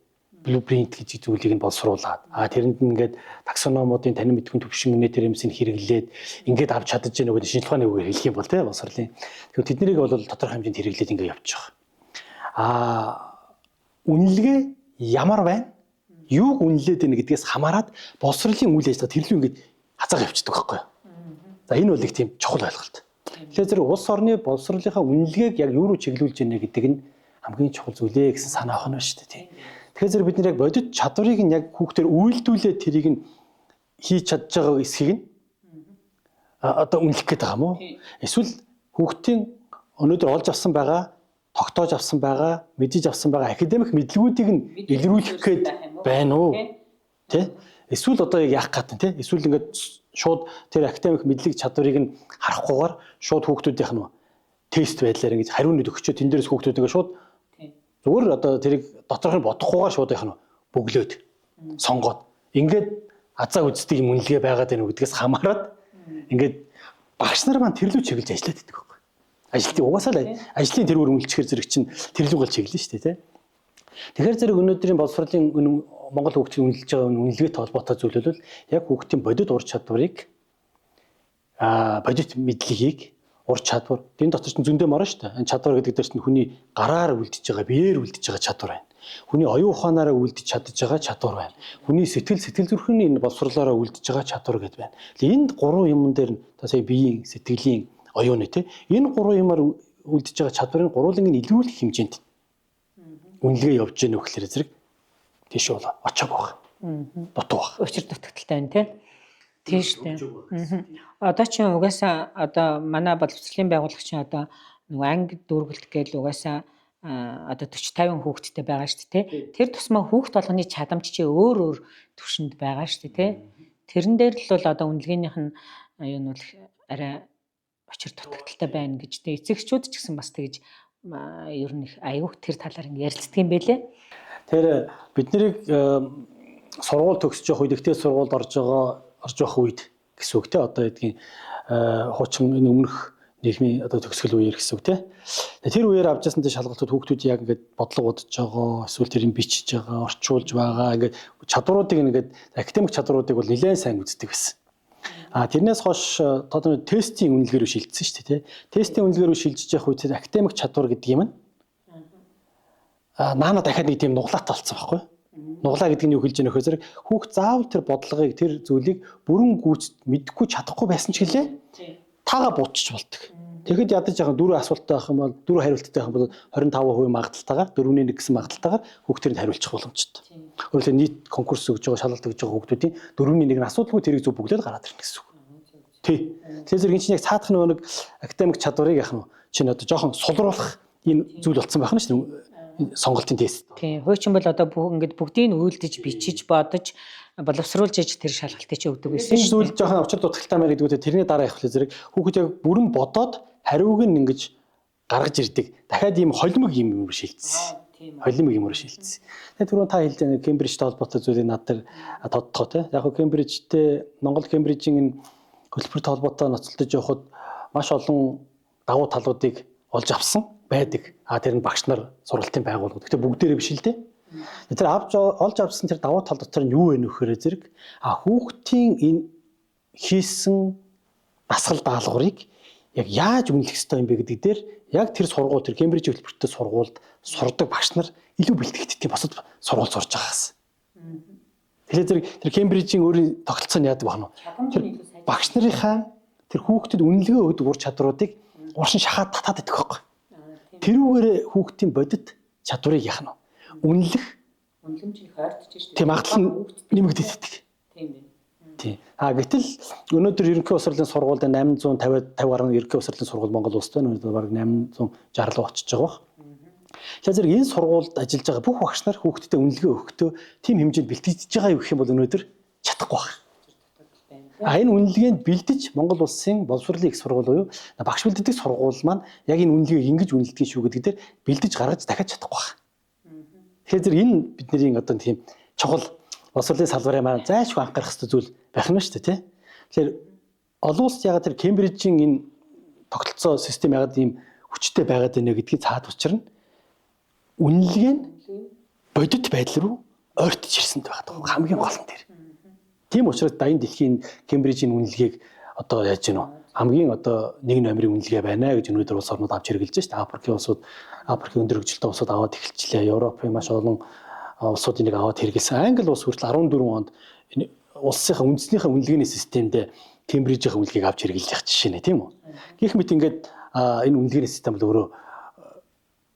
blueprint гэж зүйлийг нь боловсруулад тэрэнд нь ингээд таксономуудын танин мэдхүйн төвшин үнэтэрэмсийг хэрэглээд ингээд авч чадаж гэнэ гэдэг шинжлэх ухааны үгээр хэлэх юм бол тий боловсруулын. Тэгэхээр тэднийг бол тодорхой хэмжээнд хэрэглээд ингээд явж байгаа. Үнэлгээ ямар байна? Юуг үнэлээд байна гэдгээс хамаарат боловсруулын үйл ажиллагаа тэрлүү ингээд хазаага явчихдаг байхгүй юу? За энэ бол их тийм чухал ойлголт. Тэгэхээр зэрэг улс орны боловсруулынхаа үнэлгээг яг юу руу чиглүүлж байна гэдэг нь хамгийн чухал зүйлээ гэсэн санаа авах нь шүү дээ тий. Тэгэхээр зэрэг бид нэр яг бодит чадварыг нь яг хүүхдээр үйлдүүлээд тэрийг нь хийж чадж байгаа эсхийг нь одоо үнэлэх гээд байгаа юм уу? Эсвэл хүүхдийн өнөөдөр олж авсан байгаа, тогтоож авсан байгаа, мэдэж авсан байгаа академик мэдлгүүдийг нь илрүүлэх гээд байна уу? Тэ? Эсвэл одоо яг яах гэдэг тий? Эсвэл ингээд шууд тэр академик мэдлэг чадварыг нь харахгүйгээр шууд хүүхдүүдийнх нь тест байдлаар ингэж хариунууд өгчөө тэн дээрээс хүүхдүүд ингээд шууд зүгээр одоо тэрийг доторх нь бодохгүйгээр шууд их нь бөглөөд сонгоод ингээд азаа үздэг юм үнэлгээ байгаад байна уу гэдгээс хамаарат ингээд багш нар маань тэрлүү чиглэж ажиллаад байдаг байхгүй. Ажлын угаасаа л ажлын тэрүүр үнэлчихэр зэрэг чинь тэрлүүгэл чиглэн шүү дээ тий. Тэгэхээр зэрэг өнөөдрийн боловсролын Монгол хөгжлийн үнэлж байгаа үнэлгээтэй холбоотой зүйл бол яг хүүхдийн бодит ур чадварыг бодит мэдлэгийг ур чадвар энэ дотор чинь зөндөө морон шүү дээ. Энэ чадвар гэдэг дээр чинь хүний гараар үлдэж байгаа, биеэр үлдэж байгаа чадвар байна. Хүний оюун ухаанаараа үлдэж чадж байгаа чадвар байна. Хүний сэтгэл зүрхний энэ боловсролоороо үлдэж байгаа чадвар гэдээ байна. Энд гурван юм дээр нь сая биеийн, сэтгэлийн, оюуны тий энэ гурван юмар үлдэж байгаа чадварын гурвуулын илрүүлэх хэмжээнд үнэлгээ явж гэнэ гэхээр зэрэг тийш бол очоог баг. Дутуу баг. Учир дутагдaltaй байна тий. Тийм шүү дээ. Одоо чинь угаасаа одоо манай боловсролын байгууллага чинь одоо нөгөө анги дүүргэлт гээл угаасаа одоо 40-50 хүүхэдтэй байгаа шүү дээ тий. Тэр тусмаа хүүхд болгоны чадамж чи өөр түвшинд байгаа шүү дээ тий. Тэрэн дээр л бол одоо үнэлгээнийх нь юу нь бол арай очир дутагдaltaй байна гэж тий. Эцэгчүүд ч гэсэн бас тэгж ер нь их аюух тэр талаар ярилцдаг юм байлээ. Тэр бид нарыг сургууль төгсөж явах үед ихтэй сургуульд орж явах үед гэсэн үг те одоо эдгийн хуучин энэ өмнөх нийгмийн одоо төгсгөл үеэр гэсэн үг те. Тэр үеэр авч ясантай шалгалтууд хүүхдүүд яг ингээд бодлого бодож байгаа эсвэл тэр юм бичиж байгаа, орчуулж байгаа ингээд чадваруудыг ингээд академик чадваруудыг бол нэлээд сайн үздэг байсан. Тэрнээс хойш одоо тестийн үнэлгээр шилжсэн шүү дээ те. Тестийн үнэлгээр шилжиж явах үед академик чадвар гэдэг юм наана дахиад нэг тийм нуглаатай болсон байхгүй. Нуглаа гэдэг нь юу хэлж байгаа нөхөө зэрэг хүүхд заавал тэр бодлогыг тэр зүйлийг бүрэн гүйцэд мэдэхгүй чадахгүй байсан ч гэлээ таага буутчих болдог. Тэгэхэд ядаж байгаа 4 асуулттай байх юм бол 4 хариулттай байх юм бол 25% магадaltaгаар 4-1 гэсэн магадaltaгаар хүүхдтэнд хариулчих боломжтой. Өөрөлдөө нийт конкурс өгж байгаа шалгалт өгж байгаа хүүхдүүдийн 4-1 асуудалгүй тэрийг зөв бүглээд гараад ирнэ гэсэн үг. Тий. Тэгэхээр зэрэг энэ чинь яг цаадах нэг академик чадварыг яах нь чинь одоо жоохон сулруулах энэ зүйл болсон байх нь шүү дээ. Сонголтын тест. Тийм. Хуучин бол одоо ингээд бүгдийг үйлдэж, бичиж, бодож, боловсруулж иж тэр шалгалтыг чи өгдөг байсан шүү. Энэ зүйл жоохон учир дутагдaltaй маяг гэдгүүтээ тэрний дараа явах зэрэг хүүхэд яг бүрэн бодоод хариуг нь ингэж гаргаж ирдэг. Дахиад ийм холимог юм шилжсэн. Холимог юмор шилжсэн. Тэгээ түрүүн та хэлж байгаа Кембрижтэй холбоотой зүйлийг над дээр тодтоо те. Яг нь Кембрижтэй Монгол Кембрижийн энэ хөтөлбөртэй холбоотой ноцолдож явахад маш олон давуу талуудыг олж авсан байдаг. Тэр нь багш нар сургалтын байгууллагууд. Гэхдээ бүгдээрээ биш л дээ. Тэр олж авсан тэр давуу тал дотор нь юу вэ нөхөрөө зэрэг хүүхдийн энэ хийсэн дасгал даалгаврыг яг яаж үнэлэх ёстой юм бэ гэдэг дээр яг тэр сургууль тэр Кембриж хөтөлбөртэй сургуульд сурдаг багш нар илүү бэлтгэгдтiin босод сургууль сурж байгаас. Тэгэхээр зэрэг тэр Кембрижийн өөрийн тогтолцоо нь яадаг байна вэ? Багш нарынхаа тэр хүүхдэд үнэлгээ өгдөг ур чадруудыг уршин шахаад татаад идэх байхгүй. Тэрүүгээр хүүхдийн бодит чадварыг яах нь үнэлэх үнэлэмжийг хайрдаж шүү дээ. Тийм магадлал нэмэгдэж идэх. Тийм байна. Тийм. Гэтэл өнөөдөр ерөнхий боловсролын сургуульд 850 гаруй ерөнхий боловсролын сургууль Монгол улсад байна. Өнөөдөр бараг 860 руу очиж байгаа бах. Тэгэхээр зэрэг энэ сургуульд ажиллаж байгаа бүх багш нар хүүхдэд үнэлгээ өгөхдөө тийм хэмжээнд бэлтгэж байгаа юу гэх юм бол өнөөдөр чадахгүй байна. Энэ үнэлгээнд бэлдэж Монгол улсын боловсролын их сургууль буюу багш бэлддэг сургууль маань яг энэ үнэлгээг ингэж үнэлдэг шүү гэдэг дээр бэлдэж гаргаж дахиад чадахгүй байна. Тэгэхээр зэрэг энэ бидний одоо тийм чухал боловсролын салбарын маань зайлшгүй анхаарах хэрэгтэй зүйл байх нь шүү дээ тий. Тэгэхээр олон улс яг тэр Кембрижийн энэ тогтолцоо систем ягаад ийм хүчтэй байгаад байна гэдгийг цаад учир нь үнэлгээ нь бодит байдал руу ойртож ирсэн байдаг хамгийн гол нь тэр. Тийм учраас дайны дэлхийн Кембрижийн үнэлгээг одоо яаж гэнэ хамгийн одоо 1 номерын үнэлгээ байна гэж өнөөдөр улс орнууд авч хэрэгжилж байна. Африкийн улсууд, Африкийн өндөр хөгжилтэй улсууд аваад эхэлчихлээ. Европын маш олон улсуудыг аваад хэрэгэлсэн. Англи улс хүртэл 14 онд улсынхаа үндэснийхээ үнэлгээний системд Кембрижийн үнэлгээг авч хэрэгжилж явах жишээ нэ тийм үү? Гэх мэт ингээд энэ үнэлгээний систем бол өөрөө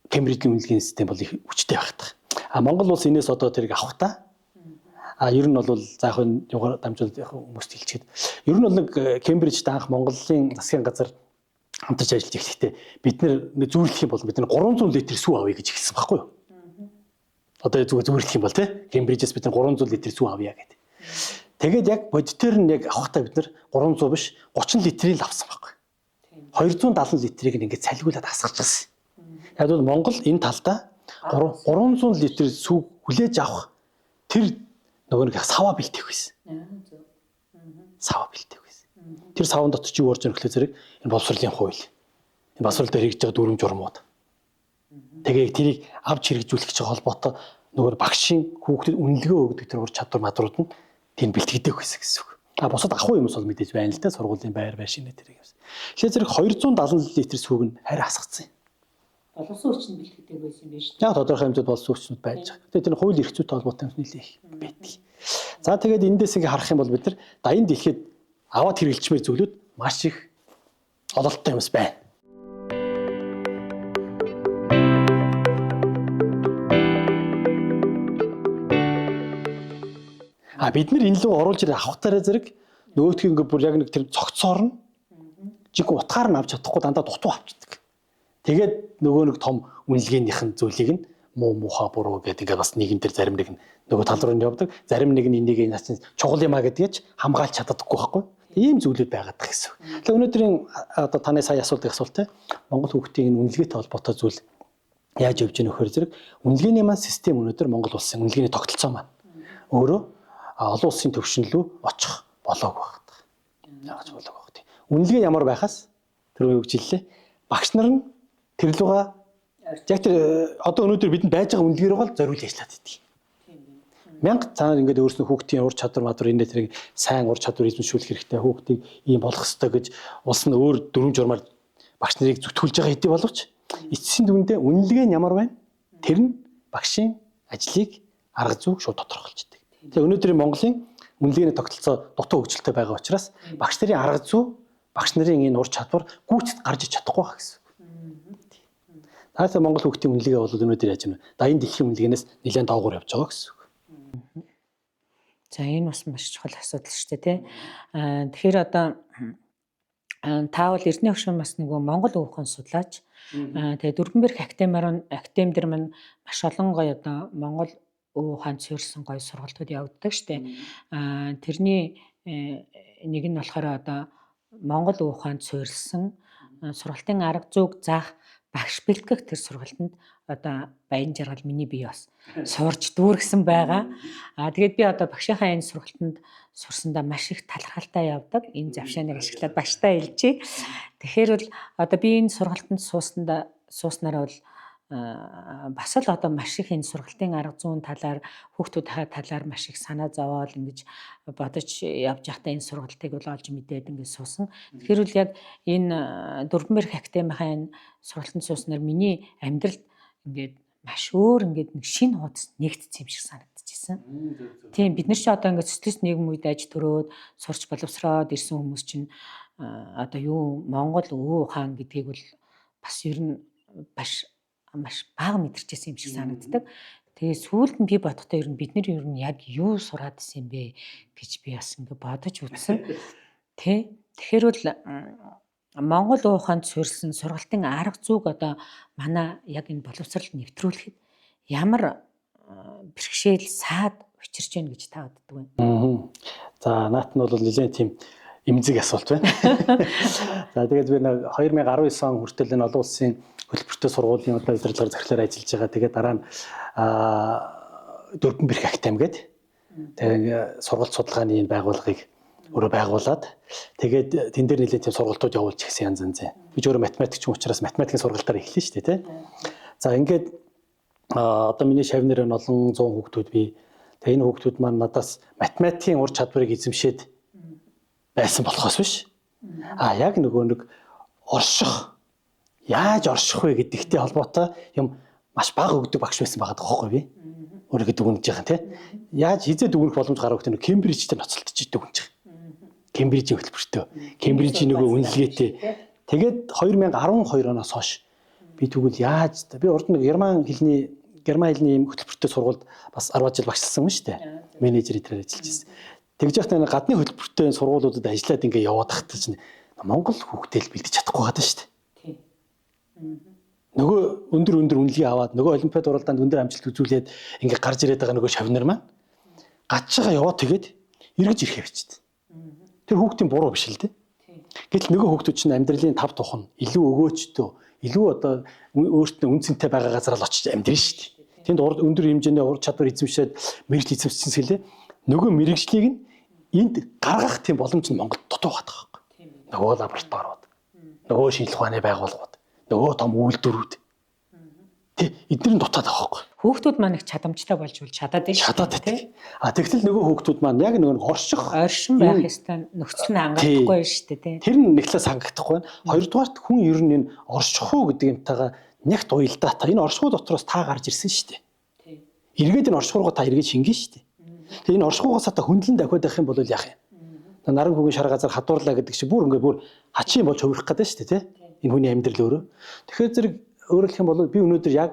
Кембрижийн үнэлгээний систем бол их хүчтэй байх тах. Монгол улс энэс одоо тэрийг авах та ер нь бол заахын югаар дамжуулаад хүмүүст хэлчихэд ер нь бол нэг Кембрижд анх Монголын засгийн газар хамтарч ажиллаж эхлэхдээ бид нэр зүүрлэх юм бол бид 300 литр сүү авъя гэж хэлсэн байхгүй юу? Одоо зүүрлэх юм бол тий Кембрижээс бид 300 литр сүү авъя гэдэг. Тэгээд яг бодитоор нь яг авахтаа бид 300 биш 30 литрийг л авсан байхгүй. 270 литрийг ингээд салгиулаад асгарч байсан. Яг бол Монгол энэ талдаа 300 литр сүү хүлээж авах тэр нөгөө нэг саваа бэлтгэх байсан. Саваа бэлтгэх байсан. Тэр савн дотор чи юу орж ирэх гэхээр зэрэг энэ боловсролын хууль. Энэ боловсрол дээр хэрэгж байгаа дүрм журмууд. Тэгээ тэрийг авч хэрэгжүүлэх гэж холбоотой нөгөө багшийн хүүхдэд үнэлгээ өгдөг тэр ур чадвар мадрууд нь тийм бэлтгэдэг байсан гэсэн үг. Бусад ахуй юмс бол мэдээж байна л да, сургуулийн байр шинэ тэрийг юмс. Тэгэхээр зэрэг 270 литр сүг нь харь хасгацсан. Боловсон хүчин бэлтгэдэг байсан юм байна шүү дээ. Яг тодорхой хэмжээнд боловсон хүчнүүд байж байгаа. Тэгээ тэр хууль эрх зүйтэй холбоотой юм нэлээ их байдаг. За тэгээд эндээс ингээ харах юм бол бид нар дайнд дэлхийд аваад хэрэглэчмээр зүйлүүд маш их ололттой юмс байна. Бид нар энэ рүү оруулж ирэх авахтаараа зэрэг нөгөөдхийг ингээ бүр яг нэг тэр цогцоор нь жиг утгаар нь авч чадахгүй дандаа дутуу авчдаг. Тэгээд нөгөө нэг том үнэлгээнийхэн зүйлийг нь муу муухай буруу гэдэг ингээ бас нийгэм дээр зарим нэг нөгөө тал руу нь явдаг. Зарим нэг нь энийг наач чухал юм а гэдгийг хамгаалж чаддаггүй байхгүй. Ийм зүйлүүд байгаад байгаа гэсэн. Тэгэхээр өнөөдрийн одоо таны сая асуулт Монгол хүүхдийн үнэлгээтэй холбоотой зүйл яаж явж гэнэ вөхөр зэрэг үнэлгээний маань систем өнөөдөр Монгол улсын үнэлгээний тогтолцоо маань өөрөө олон улсын төвшин рүү очих болоог байна. Яаж болоог байна. Үнэлгээ ямар байхаас тэр юу гэж хэллээ. Багш нар нь тэр луга яг тэр одоо өнөөдөр бидэнд байж байгаа үнэлгээр бол зориулж ажиллаад идэг. Мянга цаанаар ингээд өөрснөө хүүхдийн ур чадвар маdur энэ тэрийг сайн ур чадвар эзэмшүүлэх хэрэгтэй. Хүүхдийг ийм болох ёстой гэж улс нь өөр дүрм журмаар багш нарыг зүтгүүлж байгаа хэдий боловч эцсийн дүндээ үнэлгээ нь ямар байна? Тэр нь багшийн ажлыг арга зүй шууд тодорхойлж идэг. Тэгээ өнөөдрийн Монголын үнэлгээний тогтолцоо дутуу хөгжилтэй байгаа учраас багш нарын арга зүй, багш нарын энэ ур чадвар гүйцэд гарч иж чадахгүй байгаа гэсэн. Таасаа Монгол хүүхдийн үнэлгээ бол өнөөдөр яаж юм бэ? Дайны дэлхийн үнэлгээнээс нэлээд доогуур явж байгаа гэсэн. За энэ бас маш чухал асуудал шүү дээ, тий. Тэгэхээр одоо таавал Эрдэнэ хөшөө бас нөгөө Монгол өвхөн судлаач. Тэгээ Дүрбэнберг академидэр маань маш олон гоё одоо Монгол өвөө ухаан цэвэрлсэн гоё сургалтууд явагддаг шүү дээ. Тэрний нэг нь болохоор одоо Монгол өвөө ухаан цэвэрлсэн сургалтын арга зүйг заах багш бэлтгэх тэр сургалтанд одоо Баян жаргал миний бие бас суурж дүүргэсэн байгаа. Тэгээд би одоо багшийнхаа энэ сургалтанд сурсандаа маш их талархалтай явдаг. Энэ завшааныг ашиглаад багштай хэлжээ. Тэгэхээр бол одоо би энэ сургалтанд сууснараа бол бас л одоо маш их энэ сургалтын арга зүйн талаар хүүхдүүдийн талаар маш их санаа зовоол ингэж бодож явж байхдаа энэ сургалтыг бол олж мэдээд ингэж суусан. Тэгэхээр бол яг энэ Дүрбэнберг академийн энэ сургалтанд сууснаар миний амьдралд ингээд маш өөр ингээд нэг шинэ хуудас нэгдсэн юм шиг санагдчихсэн. Тийм бид нар ч одоо ингээд сэтгээс нийгэм үед аж төрөөд сурч боловсроод ирсэн хүмүүс чинь одоо юу Монгол өвөө ухаан гэдгийг бол бас ер нь маш бага мэдэрчээсэн юм шиг санагддаг. Тэгээ сүүлд нь би бодохдоо ер нь бид нар ер нь яг юу сураад исэн бэ гэж би бас ингээд бодож үзсэн. Тэгэхээр бол Монгол өвөө ухаанд суурилсан сургалтын арга зүйг одоо манай яг энэ боловсролд нэвтрүүлэхэд ямар бэрхшээл саад учирч байна гэж та боддог вэ? За наат нь бол нэлээд тийм эмзэг асуулт байна. За тэгээд би 2019 он хүртэл энэ олон улсын хөтөлбөртэй сургуулийн одоо удирдлагаар захирлаар ажиллаж байгаа. Тэгээд дараа нь Дүрбэнберг академи гэдэг тэгээд сургалт судалгааны энэ байгууллагыг өөрөө байгуулад тэгээд тэн дээр нэлээд тийм сургалтууд явуулж гисэн янз янз. Би ч өөрөө математикч юм учраас математикийн сургалтаар эхлэв шүү дээ, тий. За ингээд одоо миний шавнаар олон 100 хүүхдүүд бий. Тэгээ энэ хүүхдүүд маань надаас математикийн ур чадварыг эзэмшээд байсан болохоос биш. Яг нөгөө нэг орших яаж орших вэ гэдэгтэй холбоотой юм маш бага өгдөг багш байсан байгаа даахгүй би. Өөрөөр дүгнэж байгаа тий. Яаж хизээ дүгнэх боломж гарах гэдэг нь Кембрижтэй ноцолтож дүгнэж байгаа. Кембрижийн хөтөлбөртөө. Кембрижийн нөгөө үнэлгээтэй. Тэгээд 2012 оноос хойш би тэгвэл яаж би урд нь герман хэлний ийм хөтөлбөртөө сургуульд бас 10 жил багшлсан юм шүү дээ. Менежер эдрээр ажиллаж байсан. Тэгж яхад гадны хөтөлбөртөө сургуулиудад ажиллаад ингээ яваад тахтай чинь Монгол хүүхдэл бэлдэж чадахгүй гадаа шүү дээ. Нөгөө өндөр үнэлгээ аваад нөгөө олимпиад уралдаанд өндөр амжилт үзүүлээд ингээ гарч ирээд байгаа нөгөө шавнар маань гацчаага яваад тэгээд эргэж ирэхээ бичдэг. Тэр хүүхдийн буруу биш л дээ. Гэтэл нөгөө хүүхдүүд чинь амьдралын тав тухын илүү өгөөчтөө, илүү одоо өөртөө үнцэнтэй байгаа газар л очиж амьдрын шүү дээ. Тэнд өндөр хэмжээний ур чадвар эзэмшээд мэрэгжил эзэмшсэн сэлээ. Нөгөө мэрэгжлийг нь энд гаргах тийм боломж нь Монголд дутуу байгаа байхгүй. Нөгөө лабораториуд, нөгөө шинжилгээ ухааны байгууллагууд, нөгөө том үйлдвэрүүд. Тэ эдгээр нь дутаад байгаа байхгүй. Хүүхдүүд маань их чадамжтай болж үл чадаад байна. Чадаад байдаг. Тэгтэл нөгөө хүүхдүүд маань яг нөгөө оршин байх ёстой нөхцөл нь ангардахгүй байна шүү дээ, тийм. Тэр нь нэг талаас хангагдахгүй байна. Хоёрдугаарт хүн ер нь энэ орших уу гэдэг юмтайгаа нягт уялдаа та энэ оршихуу дотроос та гарч ирсэн шүү дээ. Тийм. Эргээд энэ оршихуугаа та эргээд шингэн шүү дээ. Тэгээ энэ оршихуугаас та хөндлөн дахиад байх юм бол яах юм? Наран хүүгийн шар газар хадуурлаа гэдэг шиг бүр хачин болж хувирах гэдэг шүү дээ, тийм. Энэ хүний амьдрал өөрөө. Тэгэхээр зэрэг өөрөөр хэлэх юм бол би өнөөдөр яг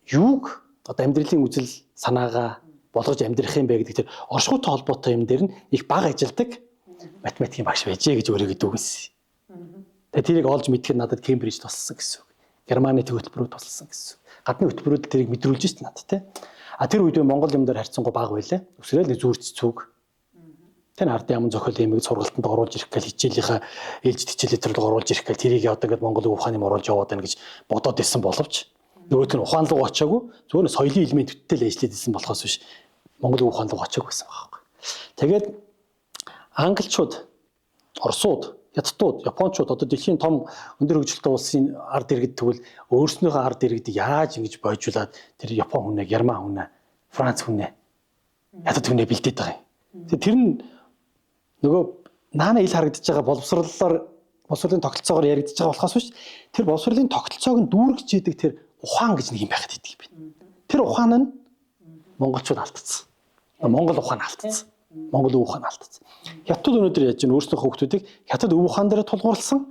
юуг одоо амьдралын үзэл санаагаа болгож амьдрах юм бэ гэдэг тэр оршихуйтай холбоотой юм дээр нь их бага ажилдаг математикийн багш байжээ гэж өөрийгөө дүгнсэн. Тэгээ тэрийг олж мэдэх нь надад Кембриж туссан гэсэн үг. Германы хөтөлбөрүүд туссан гэсэн үг. Гадны хөтөлбөрүүд тэрийг мэдрүүлж шít надад тий. Тэр үед Монгол юм дээр харьцангуй бага байлаа. Өсрөөл нэг зүрц цүг. Тэр ард яман зохиол имийг сургалтанд оруулж ирэх гэл хичээлийнхаа ээлж хичээлээ төрлөг оруулж ирэх гэл тэрийг одоо ингээд Монгол ухааны оруулж яваад байна гэж бодоод исэн боловч нөгөөт нь ухаан руу очиагүй зөвхөн соёлын элементүүдтэй л ажиллаад исэн болохоос биш Монгол ухаан руу очиагүй гэсэн байхгүй. Тэгээд англичууд, орсууд, хятадууд, японочууд одоо дэлхийн том өндөр хөгжилтэй улсын ард иргэд тэгвэл өөрснийхөө ард иргэдийг яаж ингэж бойжуулаад тэр Япон хүнээ, Герман хүнээ, Франц хүнээ, хятад хүнээ бэлдээд байгаа юм. Тэр нь нөгөө наана ил харагдаж байгаа боловсролын тогтолцоогоор яригдж байгаа болохоос биш тэр боловсролын тогтолцоог нь дүүргэж яадаг тэр ухаан гэж нэг юм байхад идэг юм. Тэр ухаан нь монголчууд алдсан. Монгол ухаан алдсан. Монгол өв ухаан алдсан. Хятад өнөөдөр яаж өөрсдөө хүүхдүүдийг хятад өв ухаан дээр тулгуурласан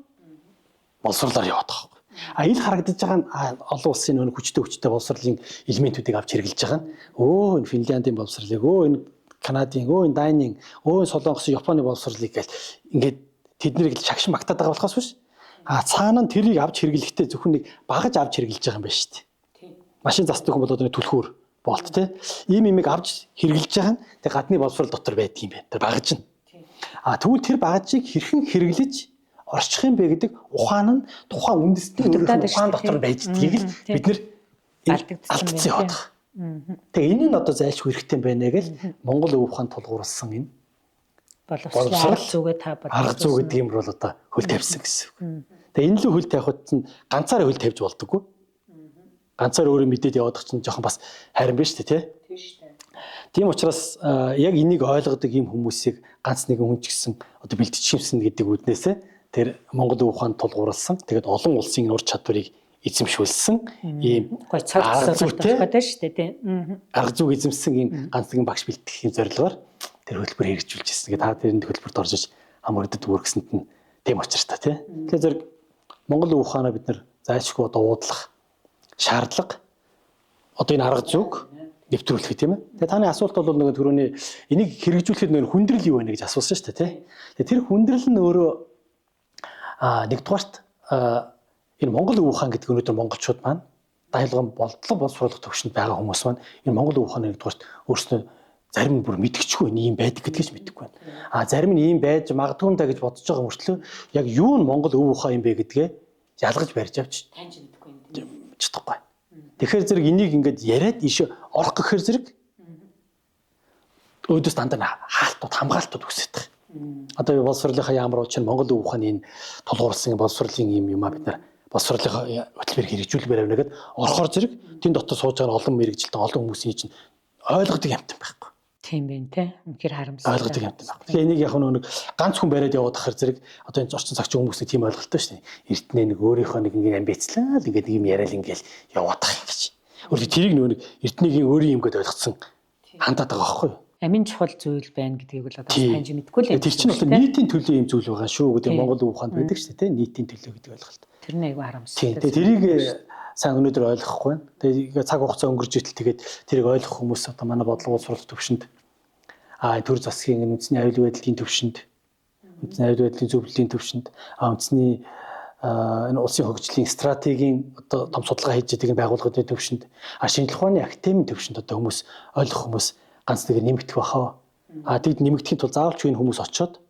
боловсролоор яваад байгаа юм. Ил харагдаж байгаа нь олон улсын нөө хүчтэй боловсролын элементүүдийг авч хэрэгжилж байгаа нь энэ Финляндийн боловсролыг энэ Канадын, энэ Дайнын, энэ Солонгосын, Японы боловсролыг гэл ингээд тэднийг л шагшин магтаад байгаа болохоос биш. Цаана нь тэрийг авч хэрэглэхдээ зөвхөн нэг багаж авч хэрэглэж байгаа юм байна шүү дээ. Тийм. Машин засдаг хүн бол одоо түлхүүр болт те. Ийм имийг авч хэрэглэж байгаа нь тэг гадны боловсрол дотор байдаг юм байна. Тэр багаж нь. Тэгвэл тэр багажийг хэрхэн хэрэглэж орчих юм бэ гэдэг ухаан нь тухайн үндэстний ухаан дотор байж гэдгийг л бид нэр алдагдсан яваад байгаа. Тэгээ энэ нь одоо зайлшгүй хэрэгтэй байна гэж Монгол өв ухаан тулгуурласан энэ боловсрол арга зүй гэдэг юм бол одоо хөл тавьсан гэсэн үг. Тэгээ энэ л хөл тавихад нь ганцаараа хөл тавьж болдоггүй. Ганцаар өөрөө мэдээд явах чинь жоохон бас харин биш үү те? Тийм шүү дээ. Тийм учраас яг энийг ойлгодог юм хүмүүсийг ганц нэгэн хүн ч гэсэн одоо бэлтжихэмсэн гэдэг үднээсээ тэр Монгол өв ухаанд тулгуурласан. Тэгээд олон улсын ур чадварыг эзэмшүүлсэн ийм гой цаг зүйтэй байдаг шүү дээ тийм. Арга зүйг эзэмсэн ийм ганц нэгэн багш бэлтгэх юм зорилгоор тэр хөтөлбөр хэрэгжүүлж ирсэн. Тэгээд та тэрний хөтөлбөрт орж иж хамрагдад үүргэсэнд нь тийм очиртай тийм. Тэгэхээр зэрэг Монгол өв ухаанаа бид нэр зайлшгүй одоо уудлах шаардлага одоо энэ арга зүйг нэвтрүүлэх тийм ээ. Тэгээ таны асуулт бол нэг түрүүний энийг хэрэгжүүлэхэд нөр хүндрэл юу вэ гэж асуусан шүү дээ тийм. Тэгээ тэр хүндрэл нь өөрөө нэгдүгээрт энэ Монгол өв ухаан гэдэг өнөөдөр монголчууд маань дайлган боловсруулах төвшөнд байгаа хүмүүс маань энэ Монгол өв ухааны нэгдүгээрт өөрснөө зарим нь бүр мэдгэчгүй ийм байдаг гэдгийг ч мэдэхгүй байна. Зарим нь ийм байж магадгүй юм да гэж бодож байгаа мөртлөө яг юу нь Монгол өв ухаан юм бэ гэдгээ ялгаж барьж авч таньж мэдэхгүй юм. Чадахгүй. Тэгэхээр зэрэг энийг ингээд яриад иш орох гэхээр зэрэг өөдөөс дандаа хаалтууд хамгаалтууд үсэж байгаа. Одоо боловсролынхаа яамар учраас Монгол өв ухааны энэ тулгуурласан боловсролын юм бид нар боловсролынхаа хөтөлбөрийг хэрэгжүүлмээр байна гэдэг орохоор зэрэг тэн дотор сууж байгаа олон мэрэгжилтэн олон хүмүүсийн чинь ойлгодог юмтай байхгүй. Тийм байна те. Үнэхээр харамсалтай. Ойлгодог юмтай байхгүй. Тэгээ энийг яг нэг ганц хүн бариад яваад ахаар зэрэг одоо энэ зорчин цагчийн хүмүүсийн тийм ойлголттой шүү дээ. Эртнээ нэг өөрийнхөө нэг ингэ амбицлаа л ингэ нэг юм яриад ингээл яваад ах юм гэж. Өөрөөр тэрийг нэг эртнийгийн өөрийн юм гэдээ ойлгоцсон хандаад байгаа байхгүй юу? Амин чухал зүйл байна гэдгийг бол одоо таньж мэдэхгүй л юм. Тэр чинь бол нийтийн төлөө юм зүйл байгаа шүү гэдэг Монгол өв ухаанд байдаг шүү дээ. Нийтийн төлөө гэдэг ойлголт. Тэр нэг айгүй харамсалтай. Тэгээ тэрийг сайн өнөөдөр ойлгохгүй байна. Тэгээ цаг хугацаа өнгөрч итэл тэгээд тэрийг ойлгох хүмүүс одоо манай бодлого боловсрол төвшөнд төр засгийн үндэсний аюулгүй байдлын төвшөнд үндэсний аюулгүй байдлын зөвлөлийн төвшөнд үндэсний энэ улсын хөгжлийн стратегийн одоо том судалгаа хийж байгаа байгууллагын төвшөнд шинжлэх ухааны академийн төвшөнд одоо хүмүүс ойлгох хүмүүс ганц нэг нэмэгдэх бахаа. Тэгэд нэмэгдэхийн тулд заавал ч энэ хүмүүс очиод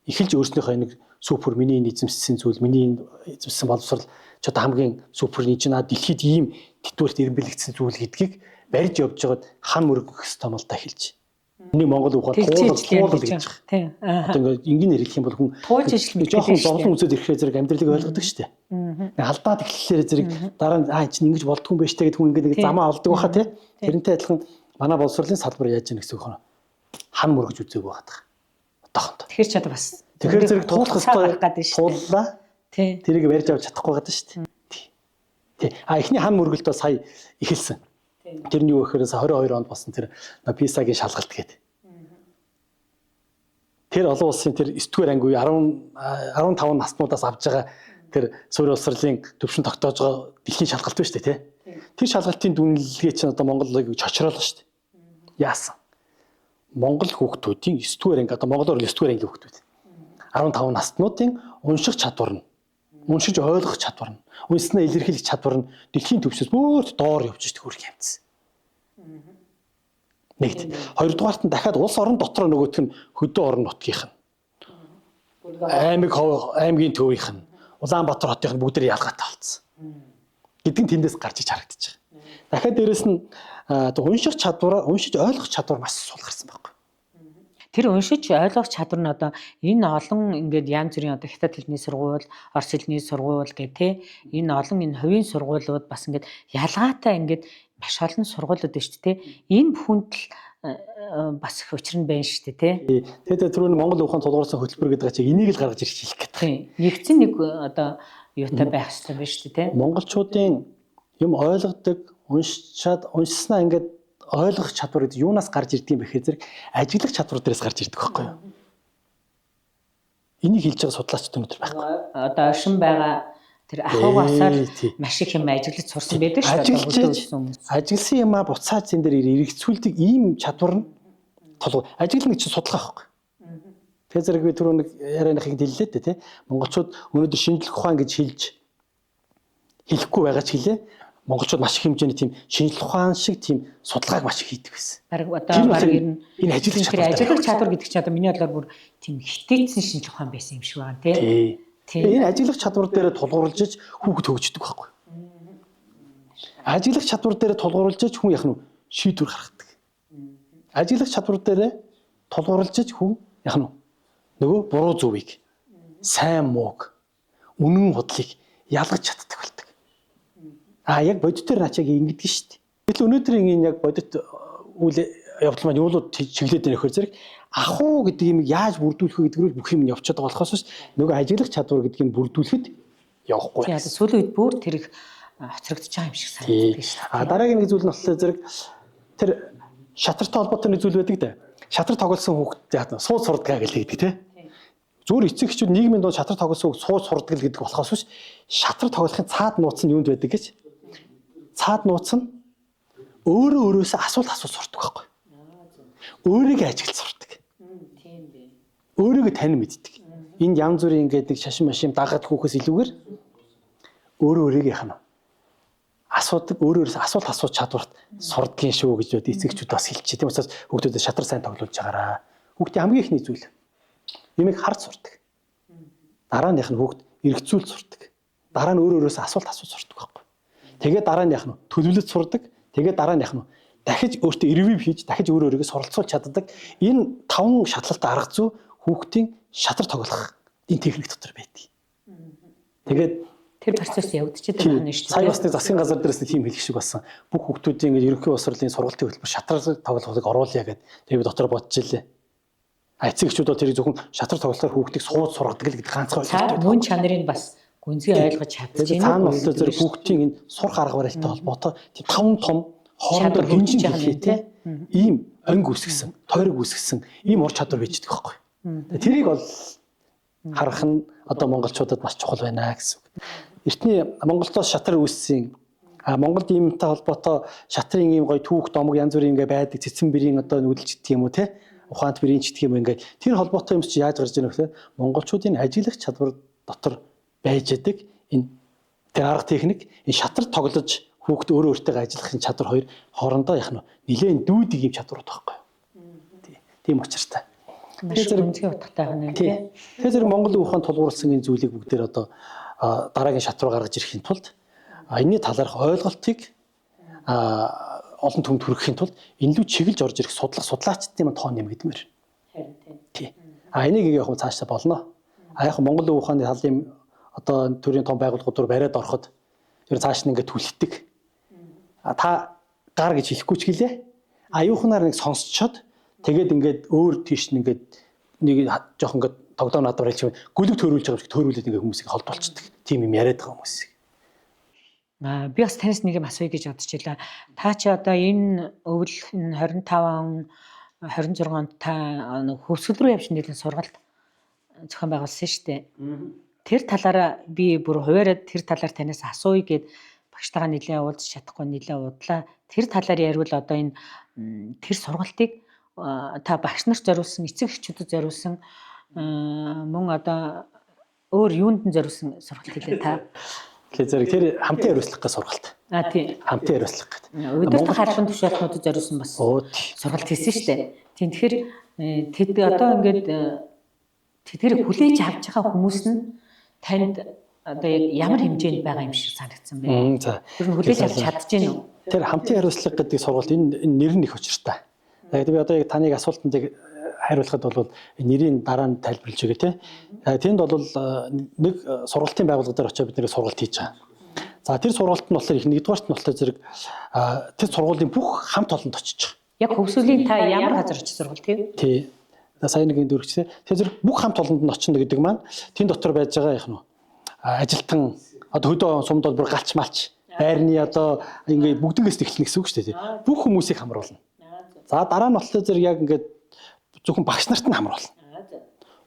эхэлж өөрснийхөө нэг супер миний эзэмссэн зүйл миний эзэмссэн боловсрол ч одоо хамгийн супер нэг чинь дэлхийд ийм тэтгүүрт ирэмбэлэгдсэн зүйл гэдгийг барьж явж байгаад хан мөрөгөх ёстой мал та хэлж. Энийг Монгол ухаар туулал гэж байна. Тийм. Одоо ингээд энгийн хэлэх юм бол хүн туулж ижил мэддэг жоохон зовлон үзээд ирэхээр зэрэг амьдралыг ойлгодог шүү дээ. Алдаад эхлэхээр зэрэг дараа нь чинь ингэж болдгүй юм байна штэ гэдэг хүн ингээд нэг замаа олдог байхаа тий. Тэрнтэй адилхан манай боловсролын салбар яаж яах гэсэн үг хөө. Хан мөргөж үзээгүй байгаа. Одоохондоо. Тэгэхээр ч одоо бас тэгэхээр зэрэг туулах хэрэгтэй тууллаа. Тий. Тэрийг барьж авч чадахгүй байгаа шүү дээ. Тий. Эхний хан мөргөлтөө сая эхэлсэн. Тэр нь юу гэхээр 22 онд болсон тэр писагийн шалгалт гэдэг. Тэр олон улсын тэр 9-р анги үе 15 наснуудаас авж байгаа тэр суурь улсрлын төвшин тогтоож байгаа дэлхийн шалгалт байна шүү дээ, тий. Тэр шалгалтын дүнлэгээ чинь одоо Монголыг чочроолоо шүү дээ. Яасан? Монгол хүүхдүүдийн 9-р анги одоо Монголоор 9-р анги хүүхдүүд 15 наснуудын унших чадвар нь, уншиж ойлгох чадвар нь, үнснээ илэрхийлэх чадвар нь дэлхийн түвшинс бүр доор явж байгаа хүрх юмцсан. Нэгт. Хоёрдугаарт нь дахиад улс орон дотор нөгөөх нь хөдөө орон нутгийнх нь. Аймгийн төвийнх нь, Улаанбаатар хотынх нь бүгдээр ялгаатай болсон. Гэдэг нь тэндээс гарч иж харагдаж байгаа. Дахиад дээрэс нь унших чадвар, уншиж ойлгох чадвар маш сул гарсан байхгүй. Тэр уншиж ойлгох чадвар нь одоо энэ олон ингээд янз бүрийн одоо хятад хэлний сургууль, орос хэлний сургууль гэх тээ энэ олон энэ хувийн сургуулиуд бас ингээд ялгаатай ингээд маш олон сургуулиуд байна шүү дээ. Энэ бүхэнд л бас их учир нь байна шүү дээ, тий. Тэгээд түрүүний Монгол ухаан тулгуурсан хөтөлбөр гэдэг чинь энийг л гаргаж ирэх хэлэх гэдэг. Тийм. Нэгдсэн нэг одоо юутай байх хэрэгтэй байна шүү дээ, тий. Монголчуудын юм ойлгодог, уншснаа ингээд ойлгох чадвар гэдэг юунаас гарч ирдэг юм бэ гэхээр зэрэг ажиглах чадвар дээрээс гарч ирдэг байхгүй юу? Энийг хэлж байгаа судлаачид өнөдр байхгүй. Одоо шин байгаа тэр ахуйгасаар маш их юм ажиглаж сурсан байдаг шүү дээ. Ажигласан юмаа буцааж зэн дээр эргэцүүлдэг ийм чадвар нь ажиглах нэг чинь судалгаа байхгүй. Тэгээ зэрэг би түрүү нэг ярианыхыг дэллээ дээ тий. Монголчууд өнөөдөр шинжлэх ухаан гэж хэлэхгүй байгаа ч хэлээ. Монголчууд маш их хэмжээний тийм шинжлэх ухаан шиг тийм судалгааг маш их хийдэг байсан. Бараг энэ ажиглах чадвар гэдэг чинь одоо миний бодлоор бүр тийм хитэйсэн шинжлэх ухаан байсан юм шиг байна тий. Энэ ажиглах чадвар дээр тулгуурлаж хүүхэд хөгждөг байхгүй. Ажиглах чадвар дээр тулгуурлаж хүн яах нь шийдвэр гаргадаг. Ажиглах чадвар дээр тулгуурлаж хүн яах нь нөгөө буруу зөвийг, сайн мууг, үнэн бодлыг ялгаж чаддаг болдог. Яг бодит дээр начааг ингэдэг шүү дээ. Гэтэл өнөөдрийн энэ яг бодит үйл явдал маань юулууд чиглээд байгаа нөхөр зэрэг ахуу гэдэг юм яаж бүрдүүлэх вэ гэдгээр бүх юм явчихад байгаа болохоос нөгөө ажиглах чадвар гэдгийг бүрдүүлэхэд явахгүй. Тийм сүүлийн үед бүр тэр их хоцрогдож байгаа юм шиг санагддаг шүү дээ. Дараагийн нэг зүйл нь болохоор зэрэг тэр шатартай холбоотой нэг зүйл байдаг да. Шатар тоглосон хүүхд сууд сурдаг гэж хэлдэг тий. Зүгээр эцэг эхчүүд нийгмийн дунд шатар тоглосон хүүхд сууд сурдаг гэдэг болохоос биш шатар тоглохын цаад нууц нь юунд байдаг гэж. Цаад нууц нь өөрөөсөө асуулт сурдаг байхгүй. Өөрийгөө ажиглаж сурдаг. Тийм бэ. Өөрийгөө тань мэддэг. Энд янз бүрийн ингээд нэг шашин машин дагаад хүүхээс илүүгээр өөрийгөө яах нь асуудаг өөрөөсөө асуулт асууж чадварт сурдгийн шүү гэж бод эцэгчүүд бас хэлчихэ. Тийм учраас хүүхдүүдэд шатар сайн тоглуулж байгаараа. Хүүхдийн хамгийн ихний зүйл юмыг харж сурдаг. Дараа нь яах нь хүүхд эргцүүлж сурдаг. Дараа нь өөрөөсөө асуулт асууж сурдаг байхгүй. Тэгээд дараа нь яах нь төлөвлөж сурдаг. Тэгээд дараа нь яах нь дахиж өөртөө ревю хийж дахиж өөрийгөө суралцуулж чаддаг. Энэ 5 шатлалтай арга зүй хүүхдийн шатар тоглох энэ техник дотор байдаг. Тэгээд тэр процесс явагдчихад байгаа юм шүү дээ. Сая бас нэг засгийн газар дээрээс нэг тийм хэлэх шиг болсон. Бүх хүүхдүүдийн ингээд ерөнхий боловсролын сургалтын хөтөлбөр шатар тоглохыг оруулъя гэдэг. Тэгээд дотор бодож илээ. Эцэгчүүд бол тэрийг зөвхөн шатар тоглохоор хүүхдийг сууд сургадаг л гэдэг ганцхан ойлголт. Мөн чанарыг бас гүнзгий ойлгож чадчих. Цаана болохоор зэрэг хүүхдийн энэ сурах арга барилтай холбоотой тийм 5 том хоорондоо хинжин хийхтэй ийм анги үсгсэн, тойрог үсгсэн ийм ур чадвар bijдэг байхгүй. Тэрийг бол харах нь одоо монголчуудад маш чухал байна гэсэн үг. Эртний Монголоос шатар үүссэн Монголд иймтэй холбоотой шатрын ийм гоё түүх домог янз бүрийн ингээ байдаг цэцэн бэрийн одоо нүүдэлч гэх юм уу те ухаант бэрийн ч гэх юм ингээ тэр холбоотой юм чи яаж гарч ирэх вэ? Монголчуудын ажиглах чадвар дотор байж байгаа энэ тэр арга техник энэ шатар тоглож хүүхд өөртөө ажиллахын чадвар хоёр хоорондоо яах нь нэлээд дүүдэг юм чадварууд байхгүй юу? Тийм учиртай. Маш гүнзгий утгатай байна тийм. Тэгэхээр зэрэг Монголын ухаан тулгуурласан энэ зүйлийг бүгдээр одоо дараагийн шат руу гаргаж ирэхин тулд энэний талаарх ойлголтыг олон түмэнд хүрэхийн тулд энэ лүү чиглэж орж ирэх судлаачдын тоо нэмэгдмээр. Харин тийм. Тий. Энийг яг цаашаа болно. Яг Монгол Уг ухааны талын одоо төрийн том байгууллагууд руу бариад ороход ер нь цааш нь ингээд түлхдэг. Та гар гэж хэлэхгүй ч гэлээ. Аюухнаар нэг сонсчоод тэгээд ингээд өөр тийш нь ингээд нэг жоох ингээд тогтоо надад хэлж гүлэг төрүүлж байгаа юм шиг төрүүлээд ингээд хүмүүсийг холдуулчихдаг. Тийм юм яриад байгаа хүмүүсийг. Би бас танаас нэг юм асууя гэж бодож байлаа. Та чи одоо энэ өвөл 25 он 26 онд та хөвсгөл рүү явж нэлээд сургалт зохион байгуулсан шүү дээ. Тэр талаараа би бүр хуваараад тэр талаар танаас асууя гэд багштайгаа нэлээд уулзч чадахгүй нэлээд удлаа. Тэр талаар ярил одоо энэ тэр сургалтыг та багш нарт зориулсан, эцэг эхчүүдэд зориулсан мөн одоо өөр юунд нь зориулсан сургалт хэлээ та. Тэгэхээр зэрэг тэр хамтын хариуцлах гэж сургалт. Тийм. Хамтын хариуцлах гэдэг. Өдөртөх харилцааны тушаалтнуудад зориулсан бас сургалт хийсэн шүү дээ. Тийм тэгэхээр тэд одоо ингээд тэдгээр хүлээж авч байгаа хүмүүс нь танд одоо яг ямар хэмжээнд байгаа юм шиг санагдсан бэ? За. Тэр нь хүлээж авч чадчихэв үү? Тэр хамтын хариуцлага гэдэг сургалт энэ нэр нь их учиртай. Тэгээд би одоо яг таныг асуултанд хариулахад бол нэрийн дараа нь тайлбарлаж өгье те. Тэнд бол нэг сургалтын байгууллага дээр очиж бид нэг сургалт хийж байгаа. За тэр сургалт нь болохоор их нэгдүгээрт нь болохоор зэрэг тэр сургуулийн бүх хамт олонд очиж байгаа. Яг хөвсгөлийн та ямар газар очиж сургалт хийв? Тий. Сайн нэг дөрвчтэй. Тэр зэрэг бүх хамт олонд нь очино гэдэг маань тэнд дотор байж байгаа их нь ажилтан одоо хөдөө сумд бол бүр галч малч байрны одоо ингээд бүгднгээс эхэлнэ гэсэн үг шүү дээ. Бүх хүмүүсийг хамруулна. За дараа нь болохоор зэрэг яг ингээд зөвхөн багш нарт нь хамруулна.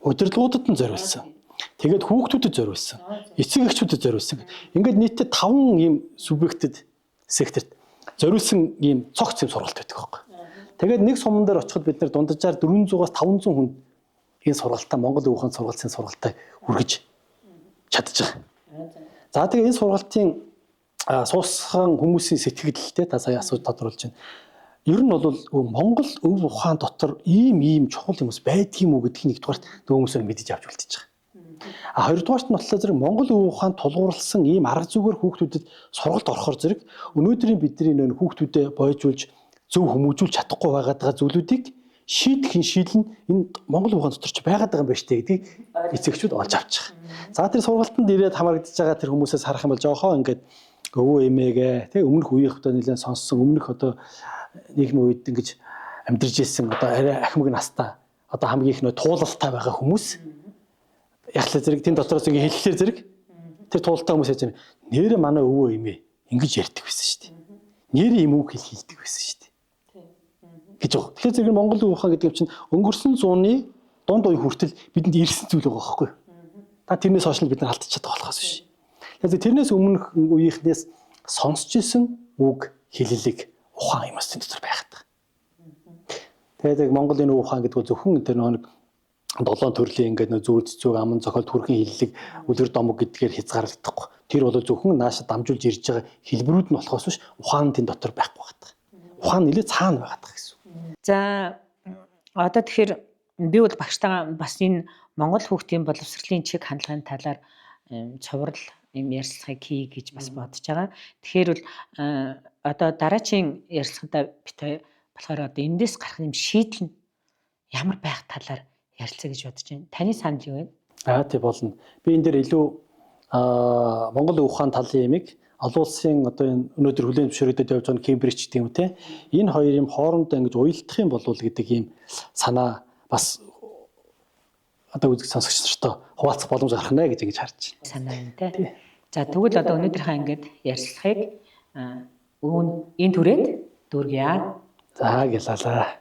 Удирдлагуудад нь зориулсан. Тэгээд хүүхдүүдэд зориулсан. Эцэг эхчүүдэд зориулсан. Ингээд нийтдээ 5 ийм субъектэд секторт зориулсан ийм цогц юм сургалт байдаг байхгүй. Тэгээд нэг суман дээр очиход бид нэр дунджаар 400-аас 500 хүн энэ сургалтаа Монгол Уг ухааны сургалтын сургалтаа хүргэж чадчих. За тэгээд энэ сургалтын суусхан хүмүүсийн сэтгэлдээ та сая асууж тодруулж байна. Ер нь бол Монгол Уг ухаан дотор ийм чухал хүмүүс байдгийм үү гэдгийг нэгдүгээрт хүмүүсээр мэдэж авч үлдээж байгаа. Хоёрдугаарт нь болохоор зэрэг Монгол Уг ухаанд тулгуурласан ийм арга зүгээр хүүхдүүдэд сургалт орохоор зэрэг өнөөдрийн бидний нөө хүүхдүүдэд боёжуулж зөв хүмүүжүүлж чадахгүй байгаа зүйлүүдийг шийдэх шийдэл нь энэ Монгол ухаан дотор ч байгаад байгаа юм байна штэ гэдгийг эцэгчүүд олж авч байгаа. За тэр сургалтанд ирээд хамрагдаж байгаа тэр хүмүүсээс харах юм бол жоохоо ингээд өвөө эмээгээ тэг өмнөх үеийнх одоо нэлээд сонссон өмнөх одоо нийгмийн үед ингэж амьдарч ирсэн одоо арай ахмаг настай одоо хамгийн их нөө туулалтай байгаа хүмүүс яг л зэрэг тэнд дотроос ингэ хэлэхлээр зэрэг тэр туулалтай хүмүүс яаж юм нэрэ манай өвөө эмээ ингэж ярьдаг байсан шүү дээ. Нэрэ юм үг хэлдэг байсан шүү дээ. Гэж байгаа. Тэгэхээр зэрэг Монгол Уг ухаан гэдэг юм чинь өнгөрсөн зууны дунд үе хүртэл бидэнд ирсэн зүйл байгаа байхгүй юу? Та тэрнээс хойш бид нар алдчихад байгаа болохоос биш. Тэгэхээр тэрнээс өмнөх үеийнхнээс сонсч исэн үг хэллэг ухаан юм өстөн дотор байгаад байгаа. Тэгээд Монголын Уг ухаан гэдэг нь зөвхөн тэр нэг 7 төрлийн ингээд нөө зүүр цэцүүг аман зохиол төрхийн хэллэг үлгэр домог гэдгээр хязгаарлагдахгүй. Тэр бол зөвхөн нааша дамжуулж ирж байгаа хэлбэрүүд нь болохоос биш ухаан тэн дотор байхгүй байгаа. Ухаан нэлээд цаана байгаа гэсэн. За одоо тэгэхээр би бол багштайгаа бас энэ Монгол хүүхдийн боловсролын чиг хандлагын талаар цоврал юм ярилцлагыг хий гэж бас бодож байгаа. Тэгэхээр бол одоо дараагийн ярилцлагада бит болохоор одоо эндээс гарах юм шийдэл нь ямар байх талаар ярилцъя гэж бодож байна. Таны санал юу вэ? Тий болно. Би энэ дээр илүү Монгол Уг ухаан талын ямиг олон улсын одоо энэ өнөөдөр хүлээн зөвшөөрөгдөд явж байгаа Кембриж гэх юм те энэ хоёр юм хоорондоо ингэж уялдах юм болов гэдэг ийм санаа бас одоо үзэх сонсогч нартаа хуваалцах боломж гарах нэ гэж ингэж харж байна. Санаа юм те. За тэгвэл одоо өнөөдрийнхээ ингээд ярилцлагыг энэ түрээд дүүргийа. За гэлалаа.